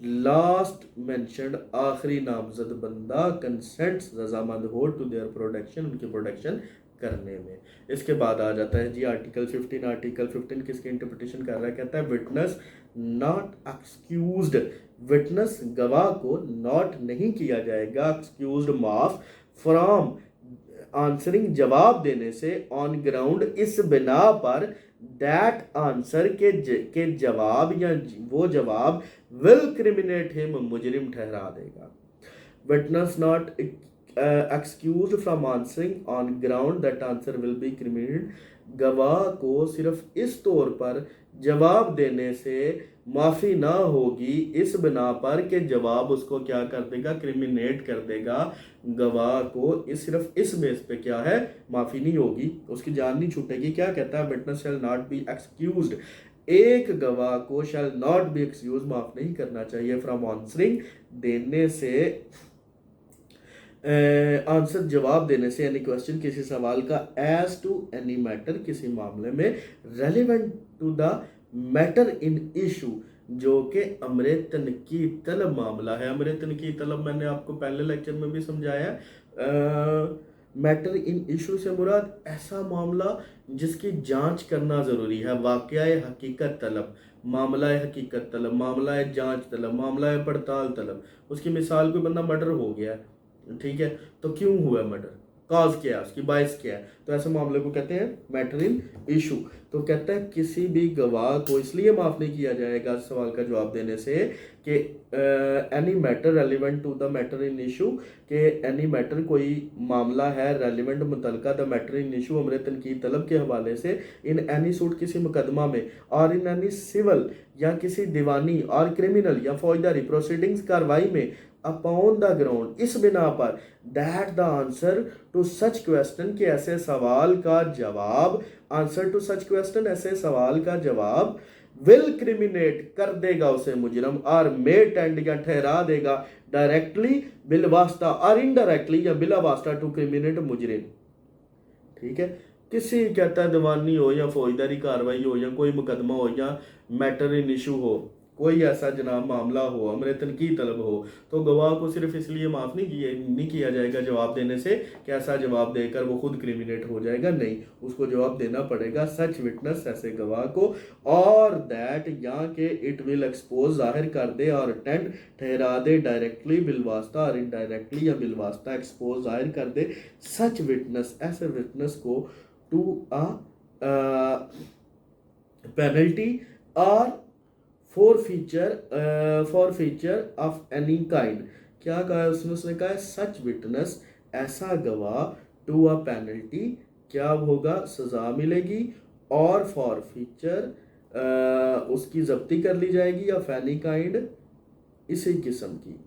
लास्ट मेंशन्ड आखिरी नामजद बंदा कंसेंट्स रजामंद हो टू देयर प्रोडक्शन उनकी प्रोडक्शन करने में। इसके बाद आ जाता है जी आर्टिकल 15। आर्टिकल 15 किसकी इंटरप्रिटेशन कर रहा है? कहता है विटनेस नॉट एक्सक्यूज्ड, विटनेस गवाह को नॉट नहीं किया जाएगा, एक्सक्यूज्ड माफ फ्रॉम आंसरिंग जवाब देने से, ऑन ग्राउंड इस बिना पर, दैट आंसर के जवाब या वो जवाब विल क्रिमिनेट हिम मुजरिम ठहरा देगा। Witness not excused from answering on ground that answer will be criminate, गवाह को सिर्फ इस तौर पर जवाब देने से माफ़ी ना होगी इस बिना पर कि जवाब उसको क्या कर देगा? क्रिमिनेट कर देगा। गवाह को सिर्फ इस बेस पे क्या है? माफ़ी नहीं होगी, उसकी जान नहीं छूटेगी। क्या कहता है? Witness shell not B excused, एक गवाह को शैल नॉट बी एक्सक्यूज माफ़ नहीं करना चाहिए फ्रॉम आंसरिंग देने से, आंसर जवाब देने से, यानी क्वेश्चन किसी सवाल का, एज टू एनी मैटर किसी मामले में, relevant to the matter in issue जो कि अमरे तनकीद तलब मामला है। अमरे तनकीद तलब मैंने आपको पहले लेक्चर में भी समझाया। मैटर इन इशू से मुराद ऐसा मामला जिसकी जांच करना ज़रूरी है, वाक़या हकीकत तलब, मामला हकीकत तलब, मामला जांच तलब, मामला पड़ताल तलब। उसकी मिसाल कोई बंदा मर्डर हो गया, ठीक है, तो क्यों हुआ मर्डर, कॉज क्या है, उसकी बायस क्या है, तो ऐसे मामले को कहते हैं मैटर इन इशू। तो कहता है किसी भी गवाह को इसलिए माफ नहीं किया जाएगा सवाल का जवाब देने से कि any matter relevant to the matter in issue, कि एनी मैटर कोई मामला है रेलिवेंट मुतलका द मैटर इन इशू अमर तनकीद तलब के हवाले से, इन एनी सूट किसी मुकदमा में, और इन एनी सिविल या किसी दीवानी और क्रिमिनल या फौजदारी प्रोसीडिंग्स कार्रवाई में, अपॉन द ग्राउंड इस बिना पर that the answer to such question के ऐसे सवाल का जवाब, आंसर टू सच क्वेश्चन ऐसे सवाल का जवाब विल क्रिमिनेट कर देगा उसे मुजरम, और मे टेंड या ठहरा देगा डायरेक्टली बिलवास्ता और इनडायरेक्टली या बिला वास्ता टू क्रिमिनेट मुजरिम। ठीक है, किसी कहता है दीवानी हो या फौजदारी कार्रवाई हो या कोई मुकदमा हो या मैटर इन इशू हो, कोई ऐसा जनाब मामला हो, अमर तनकीद तलब हो, तो गवाह को सिर्फ इसलिए माफ़ नहीं किया जाएगा जवाब देने से कि ऐसा जवाब देकर वो खुद क्रिमिनेट हो जाएगा, नहीं, उसको जवाब देना पड़ेगा सच विटनेस ऐसे गवाह को, और दैट यहाँ के इट विल एक्सपोज जाहिर कर दे और टेंट ठहरा दे डायरेक्टली बिलवास्ता और इनडायरेक्टली या बिलवास्ता एक्सपोज जाहिर कर दे सच विटनेस ऐसे विटनेस को टू अ पेनल्टी और for feature of any kind. क्या कहा है उसने? उसने कहा है सच विटनेस ऐसा गवाह टू अ पेनल्टी, क्या होगा? सजा मिलेगी, और फॉर फीचर उसकी जब्ती कर ली जाएगी, या फैनी काइंड इसी किस्म की।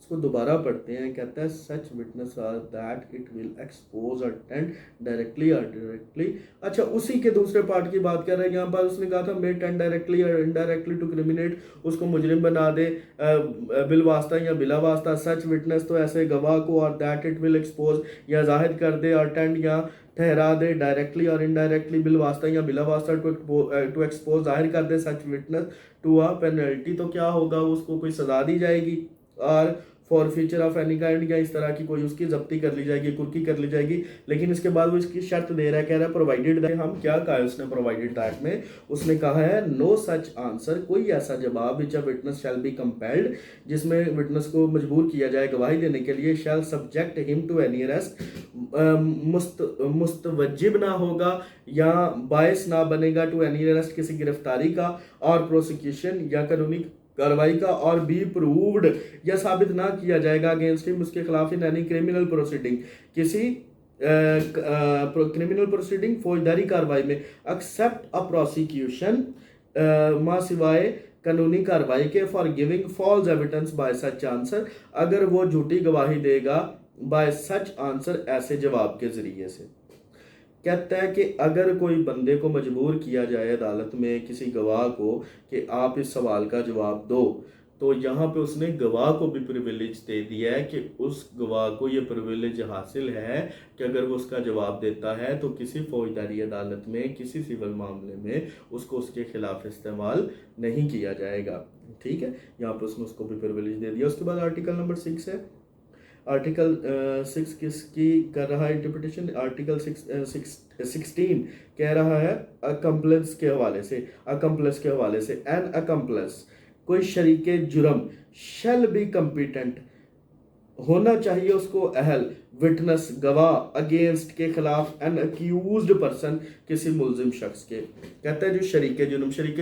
इसको दोबारा पढ़ते हैं, कहता है such witness are that it will expose or tend directly or directly. अच्छा, उसी के दूसरे पार्ट की बात कर रहे हैं यहाँ पर। उसने कहा था मे टेंड डायरेक्टली और इनडायरेक्टली टू क्रिमिनेट, उसको मुजरिम बना दे बिल वास्ता या बिला वास्ता। सच विटनेस तो ऐसे गवाह को, और दैट इट विल एक्सपोज या जाहिर कर दे, और टेंड या ठहरा दे डायरेक्टली और इनडायरेक्टली बिल वास्ता या बिला वास्ता टू एक्सपोज जाहिर कर दे सच विटनेस टू अ पेनल्टी। तो क्या होगा? उसको कोई सजा दी जाएगी, और for feature of any kind या इस तरह की कोई उसकी जब्ती कर ली जाएगी, कुर्की कर ली जाएगी। लेकिन इसके बाद वो इसकी शर्त दे रहा है, कह रहा है प्रोवाइडेड दैट। हम क्या कहा है उसने प्रोवाइडेड दैट में? उसने कहा है नो सच आंसर, कोई ऐसा जवाब which a witness shall be compelled, जिसमें विटनेस को मजबूर किया जाए गवाही देने के लिए, shall subject him to any arrest, मुस्तवजिब ना होगा या बायस ना बनेगा टू एनी अरेस्ट किसी गिरफ्तारी का, और प्रोसिक्यूशन या कानूनी कार्रवाई का, और बी प्रूव्ड या साबित ना किया जाएगा अगेंस्ट हिम उसके खिलाफ इन एनी क्रिमिनल प्रोसीडिंग, किसी क्रिमिनल प्रोसीडिंग फौजदारी कार्रवाई में, एक्सेप्ट अ प्रोसिक्यूशन मां सिवाय कानूनी कार्रवाई के, for giving false evidence by such answer, अगर वो झूठी गवाही देगा बाय सच आंसर ऐसे जवाब के जरिए से। कहता है कि अगर कोई बंदे को मजबूर किया जाए अदालत में किसी गवाह को कि आप इस सवाल का जवाब दो, तो यहाँ पे उसने गवाह को भी प्रिविलेज दे दिया है कि उस गवाह को ये प्रिविलेज हासिल है कि अगर वो उसका जवाब देता है तो किसी फौजदारी अदालत में, किसी सिविल मामले में उसको उसके खिलाफ इस्तेमाल नहीं किया जाएगा। ठीक है, यहाँ पे उसने उसको भी प्रिविलेज दे दिया। उसके बाद आर्टिकल नंबर 6 है। आर्टिकल 6 किसकी कर रहा है इंटरप्रिटेशन? आर्टिकल 16 कह रहा है अकम्प्लेस के हवाले से, अकम्प्लेस के हवाले से, एन अकम्प्लेस कोई शरीके जुर्म शैल बी कम्पिटेंट होना चाहिए उसको अहल, विटनेस गवाह, अगेंस्ट के खिलाफ, एन अक्यूज्ड पर्सन किसी मुलजिम शख्स के। कहता है जो शरीके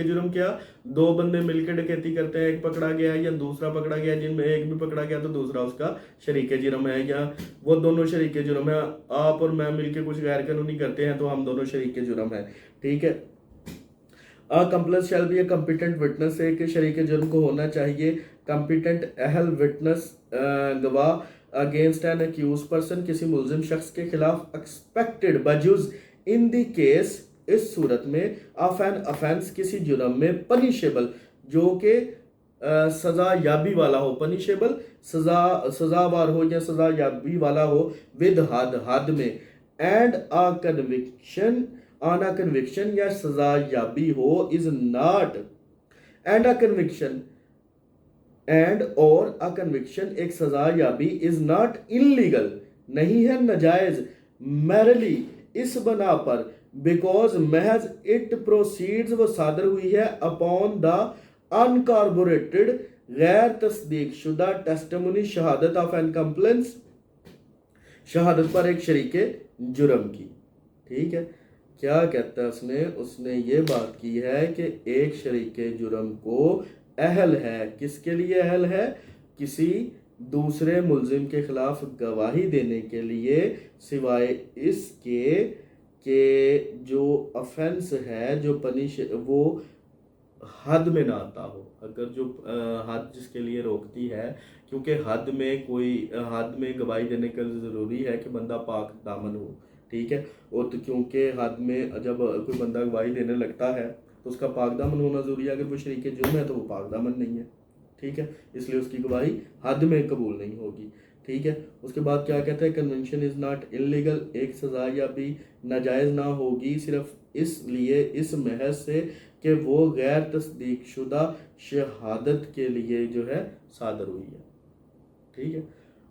जुर्म क्या? दो बंदे मिलकर डकैती करते हैं, एक पकड़ा गया या दूसरा पकड़ा गया, जिनमें एक भी पकड़ा गया तो दूसरा उसका शरीके जुर्म है, या वो दोनों शरीके जुर्म है। आप और मैं मिलकर कुछ गैर कानूनी करते हैं तो हम दोनों शरीके जुर्म है। ठीक है, accomplice shall be a competent witness, एक शरीके जुर्म को होना चाहिए कम्पिटेंट अहल विटनेस गवाह अगेंस्ट एन अक्यूज पर्सन किसी मुलजिम शख्स के खिलाफ, एक्सपेक्टेड बजुज इन द केस इस सूरत में ऑफ एन ऑफेंस किसी जुर्म में, पनिशेबल जो कि सजा याबी वाला हो, पनिशेबल सजावार हो या सजा याबी वाला हो, विद हद में, and a conviction on a conviction या सजा याबी हो is not, and a conviction and और अ कन्विक्शन एक सजा याबी इज नॉट इलीगल नहीं है नाजायज, मैरली इस बना पर, बिकॉज महज इट प्रोसीड्स वो सादर हुई है अपॉन द अनकॉर्बोरेटेड गैर तस्दीक शुदा टेस्टिमोनी शहादत ऑफ एन कंप्लेंस, शहादत पर एक शरीके जुर्म की। ठीक है, क्या कहता है उसने? उसने ये बात की है कि एक शरीके जुर्म को अहल है, किसके लिए अहल है? किसी दूसरे मुल्जिम के खिलाफ गवाही देने के लिए, सिवाय इसके कि जो ऑफेंस है, जो पनिश, वो हद में ना आता हो। अगर जो हद जिसके लिए रोकती है, क्योंकि हद में गवाही देने का ज़रूरी है कि बंदा पाक दामन हो। ठीक है, और तो क्योंकि हद में जब कोई बंदा गवाही देने लगता है तो उसका पाक दामन होना ज़रूरी है। अगर वो शरीके जुर्म है तो वो पाक दामन नहीं है। ठीक है, इसलिए उसकी गवाही हद में कबूल नहीं होगी। ठीक है, उसके बाद क्या कहता है? कन्वेंशन इज़ नॉट इलीगल, एक सज़ा या भी नाजायज़ ना होगी सिर्फ इसलिए, इस महज से कि वो गैर तस्दीक शुदा शहादत के लिए जो है सादर हुई है। ठीक है,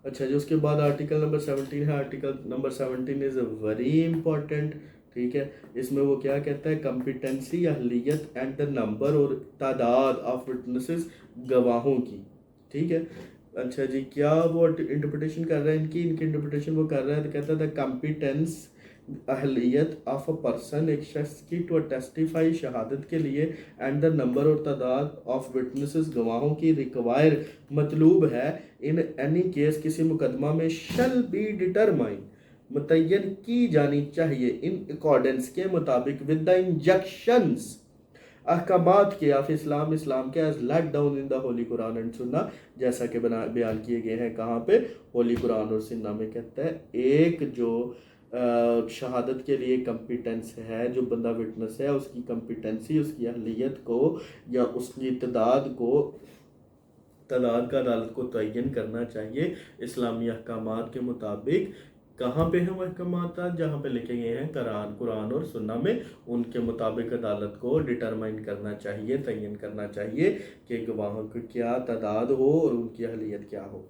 अच्छा जी, उसके बाद आर्टिकल नंबर 17 है। Article number 17 is very important. ठीक है, इसमें वो क्या कहता है? कम्पिटेंसी, अहलियत एंड द नंबर और तादाद ऑफ विटनेसेस, गवाहों की। ठीक है, अच्छा जी, क्या वो इंटरप्रिटेशन कर रहा है? इनकी इंटरप्रिटेशन वो कर रहा है, तो कहता है द कम्पिटेंस, अहलियत ऑफ अ पर्सन, एक शख्स की, टू टेस्टिफाई, शहादत के लिए, एंड द नंबर और तादाद ऑफ विटनेसेस, गवाहों की, रिक्वायर, मतलूब है, इन एनी केस, किसी मुकदमा में, शल बी डिटरमाइन, मुतय्यन की जानी चाहिए, इन अकॉर्डेंस के मुताबिक, विद द इंजक्शंस, अहकामात के ऑफ इस्लाम, इस्लाम के, as laid down in the holy Quran and Sunnah, जैसा कि बयान किए गए हैं कहाँ पे? होली कुरान और सुन्ना में। कहता है एक जो शहादत के लिए कम्पिटेंस है, जो बंदा विटनेस है, उसकी कम्पिटेंसी, उसकी अहलियत को या उसकी तादाद का अदालत को तयन करना चाहिए इस्लामी अहकामात के मुताबिक। कहाँ पे हैं वो अहकामात? जहाँ पे लिखे गए हैं कुरान और सुन्ना में, उनके मुताबिक अदालत को डिटरमाइन करना चाहिए, तयन करना चाहिए कि गवाहों की क्या तादाद हो और उनकी अहलियत क्या हो।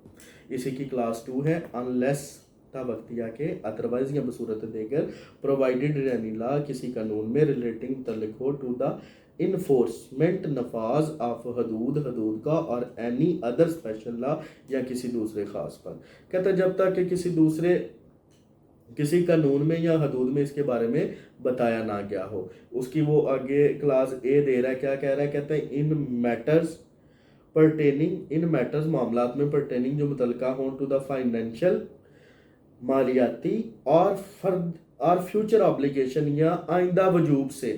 इसी की क्लास 2 है। अनलेस वक्तिया के, अदरवाइज या बसूरत देकर, प्रोवाइडेड एनी लॉ, किसी कानून में, रिलेटिंग तल्लुक हो टू द इन्फोर्समेंट, नफाज ऑफ हदूद का, और एनी अदर स्पेशल लॉ, या किसी दूसरे खास पर। कहता है जब तक कि किसी कानून में या हदूद में इसके बारे में बताया ना गया हो। उसकी वो आगे क्लास ए दे रहा है, क्या कह रहा है? कहता है इन मैटर्स, मामलात में, परटेनिंग, जो मुतलका हों, टू द फाइनेंशियल, मालियाती और फ्यूचर ऑब्लिगेशन, या आइंदा वजूब से।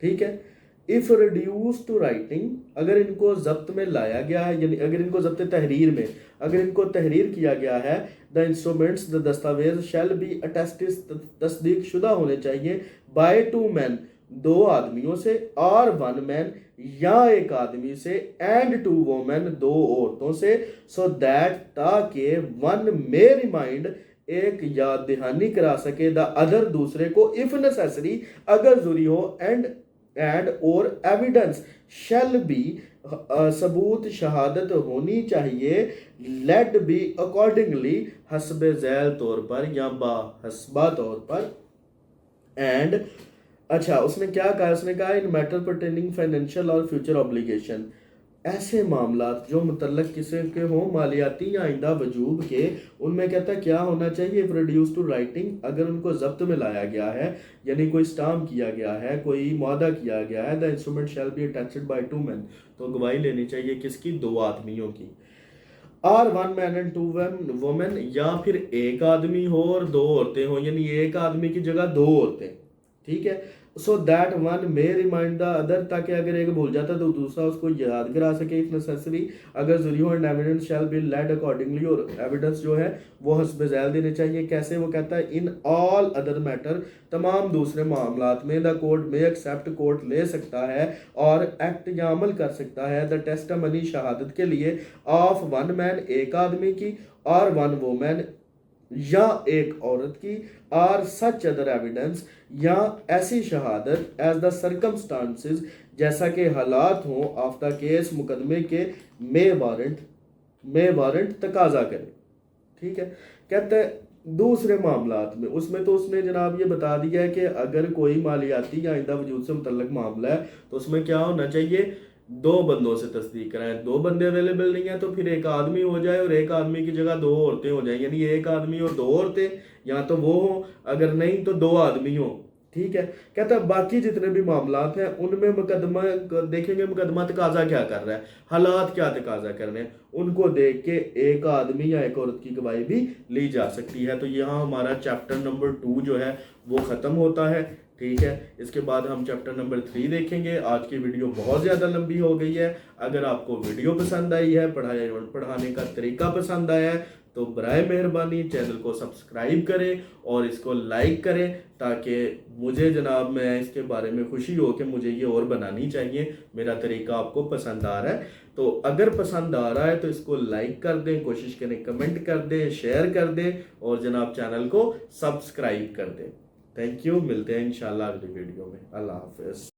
ठीक है, इफ रिड्यूस टू राइटिंग, अगर इनको जब्त में लाया गया है, यानी अगर इनको जब्त तहरीर में, अगर इनको तहरीर किया गया है, द इंस्ट्रूमेंट्स, द दस्तावेज, शैल बी अटेस्टेड, तस्दीक शुदा होने चाहिए, बाय 2 मैन, 2 आदमियों से, और 1 मैन, या 1 आदमी से, एंड 2 वोमेन, 2 औरतों से, सो दैट, ताकि 1 मे रिमाइंड, एक याद दहानी करा सके, द अदर, दूसरे को, इफ नेसेसरी, अगर जरूरी हो, एंड और एविडेंस शैल बी, सबूत, शहादत होनी चाहिए, लेट बी अकॉर्डिंगली, हस्बे झैल तौर पर या बाहस्बा तौर पर। एंड अच्छा, उसने क्या कहा? उसने कहा इन मैटर परटेनिंग फाइनेंशियल और फ्यूचर ऑब्लिगेशन, ऐसे मामलात जो मुतल्लक किसी के हों, मालियाती या आइंदा वजूब के, उनमें कहता है क्या होना चाहिए? प्रोड्यूस टू राइटिंग, अगर उनको जब्त में लाया गया है, यानी कोई स्टाम्प किया गया है, कोई मुआदा किया गया है, the instrument shall be attached bye 2 man, तो गवाही लेनी चाहिए किसकी? 2 आदमियों की, और 1 मैन एंड 2 वोमेन, या फिर 1 आदमी हो और 2 औरतें हो, यानी 1 आदमी की जगह 2 औरतें। ठीक है, so that 1 may remind the other, ताकि अगर एक भूल जाता तो दूसरा उसको याद करा सके, इफ नेसेसरी, अगर जरूरी हो, and evidence shall be led accordingly, और एविडेंस जो है वो हस्ब झैल देने चाहिए। कैसे? वो कहता है इन ऑल अदर मैटर, तमाम दूसरे मामलात में, द कोर्ट में एक्सेप्ट, कोर्ट ले सकता है और एक्ट या अमल कर सकता है, द टेस्टामनी, शहादत के लिए, ऑफ 1 मैन, 1 आदमी की, और 1 वोमैन, या 1 औरत की, और सच अदर एविडेंस, या ऐसी शहादत, एज द सर्कमस्टांसेस, जैसा कि हालात हों, ऑफ द केस, मुकदमे के, मे वारंट तकाजा करे। ठीक है, कहते हैं दूसरे मामलात में, उसमें तो उसने जनाब ये बता दिया है कि अगर कोई मालियाती या आइंदा वजूद से मुतल्लक मामला है तो उसमें क्या होना चाहिए? दो बंदों से तस्दीक कराएं। दो बंदे अवेलेबल नहीं है तो फिर एक आदमी हो जाए और एक आदमी की जगह दो औरतें हो जाएं, यानी एक आदमी और दो औरतें, या तो वो हो, अगर नहीं तो दो आदमी हो। ठीक है। कहता है बाकी जितने भी मामलात हैं उनमें मुकदमा देखेंगे, मुकदमा तकाजा क्या कर रहा है, हालात क्या तकाजा कर रहे हैं, उनको देख के एक आदमी या एक औरत की गवाही भी ली जा सकती है। तो यहाँ हमारा चैप्टर नंबर 2 जो है वो ख़त्म होता है। ठीक है। इसके बाद हम चैप्टर नंबर 3 देखेंगे। आज की वीडियो बहुत ज़्यादा लंबी हो गई है। अगर आपको वीडियो पसंद आई है, पढ़ाने का तरीका पसंद आया है, तो बराए मेहरबानी चैनल को सब्सक्राइब करें और इसको लाइक करें, ताकि मुझे जनाब मैं इसके बारे में खुशी हो कि मुझे ये और बनानी चाहिए। मेरा तरीका आपको पसंद आ रहा है, तो अगर पसंद आ रहा है तो इसको लाइक कर दें, कोशिश करें कमेंट कर दें, शेयर कर दें और जनाब चैनल को सब्सक्राइब कर दें। Thank you. मिलते हैं इंशाल्लाह अगली वीडियो में। अल्लाह हाफिज़।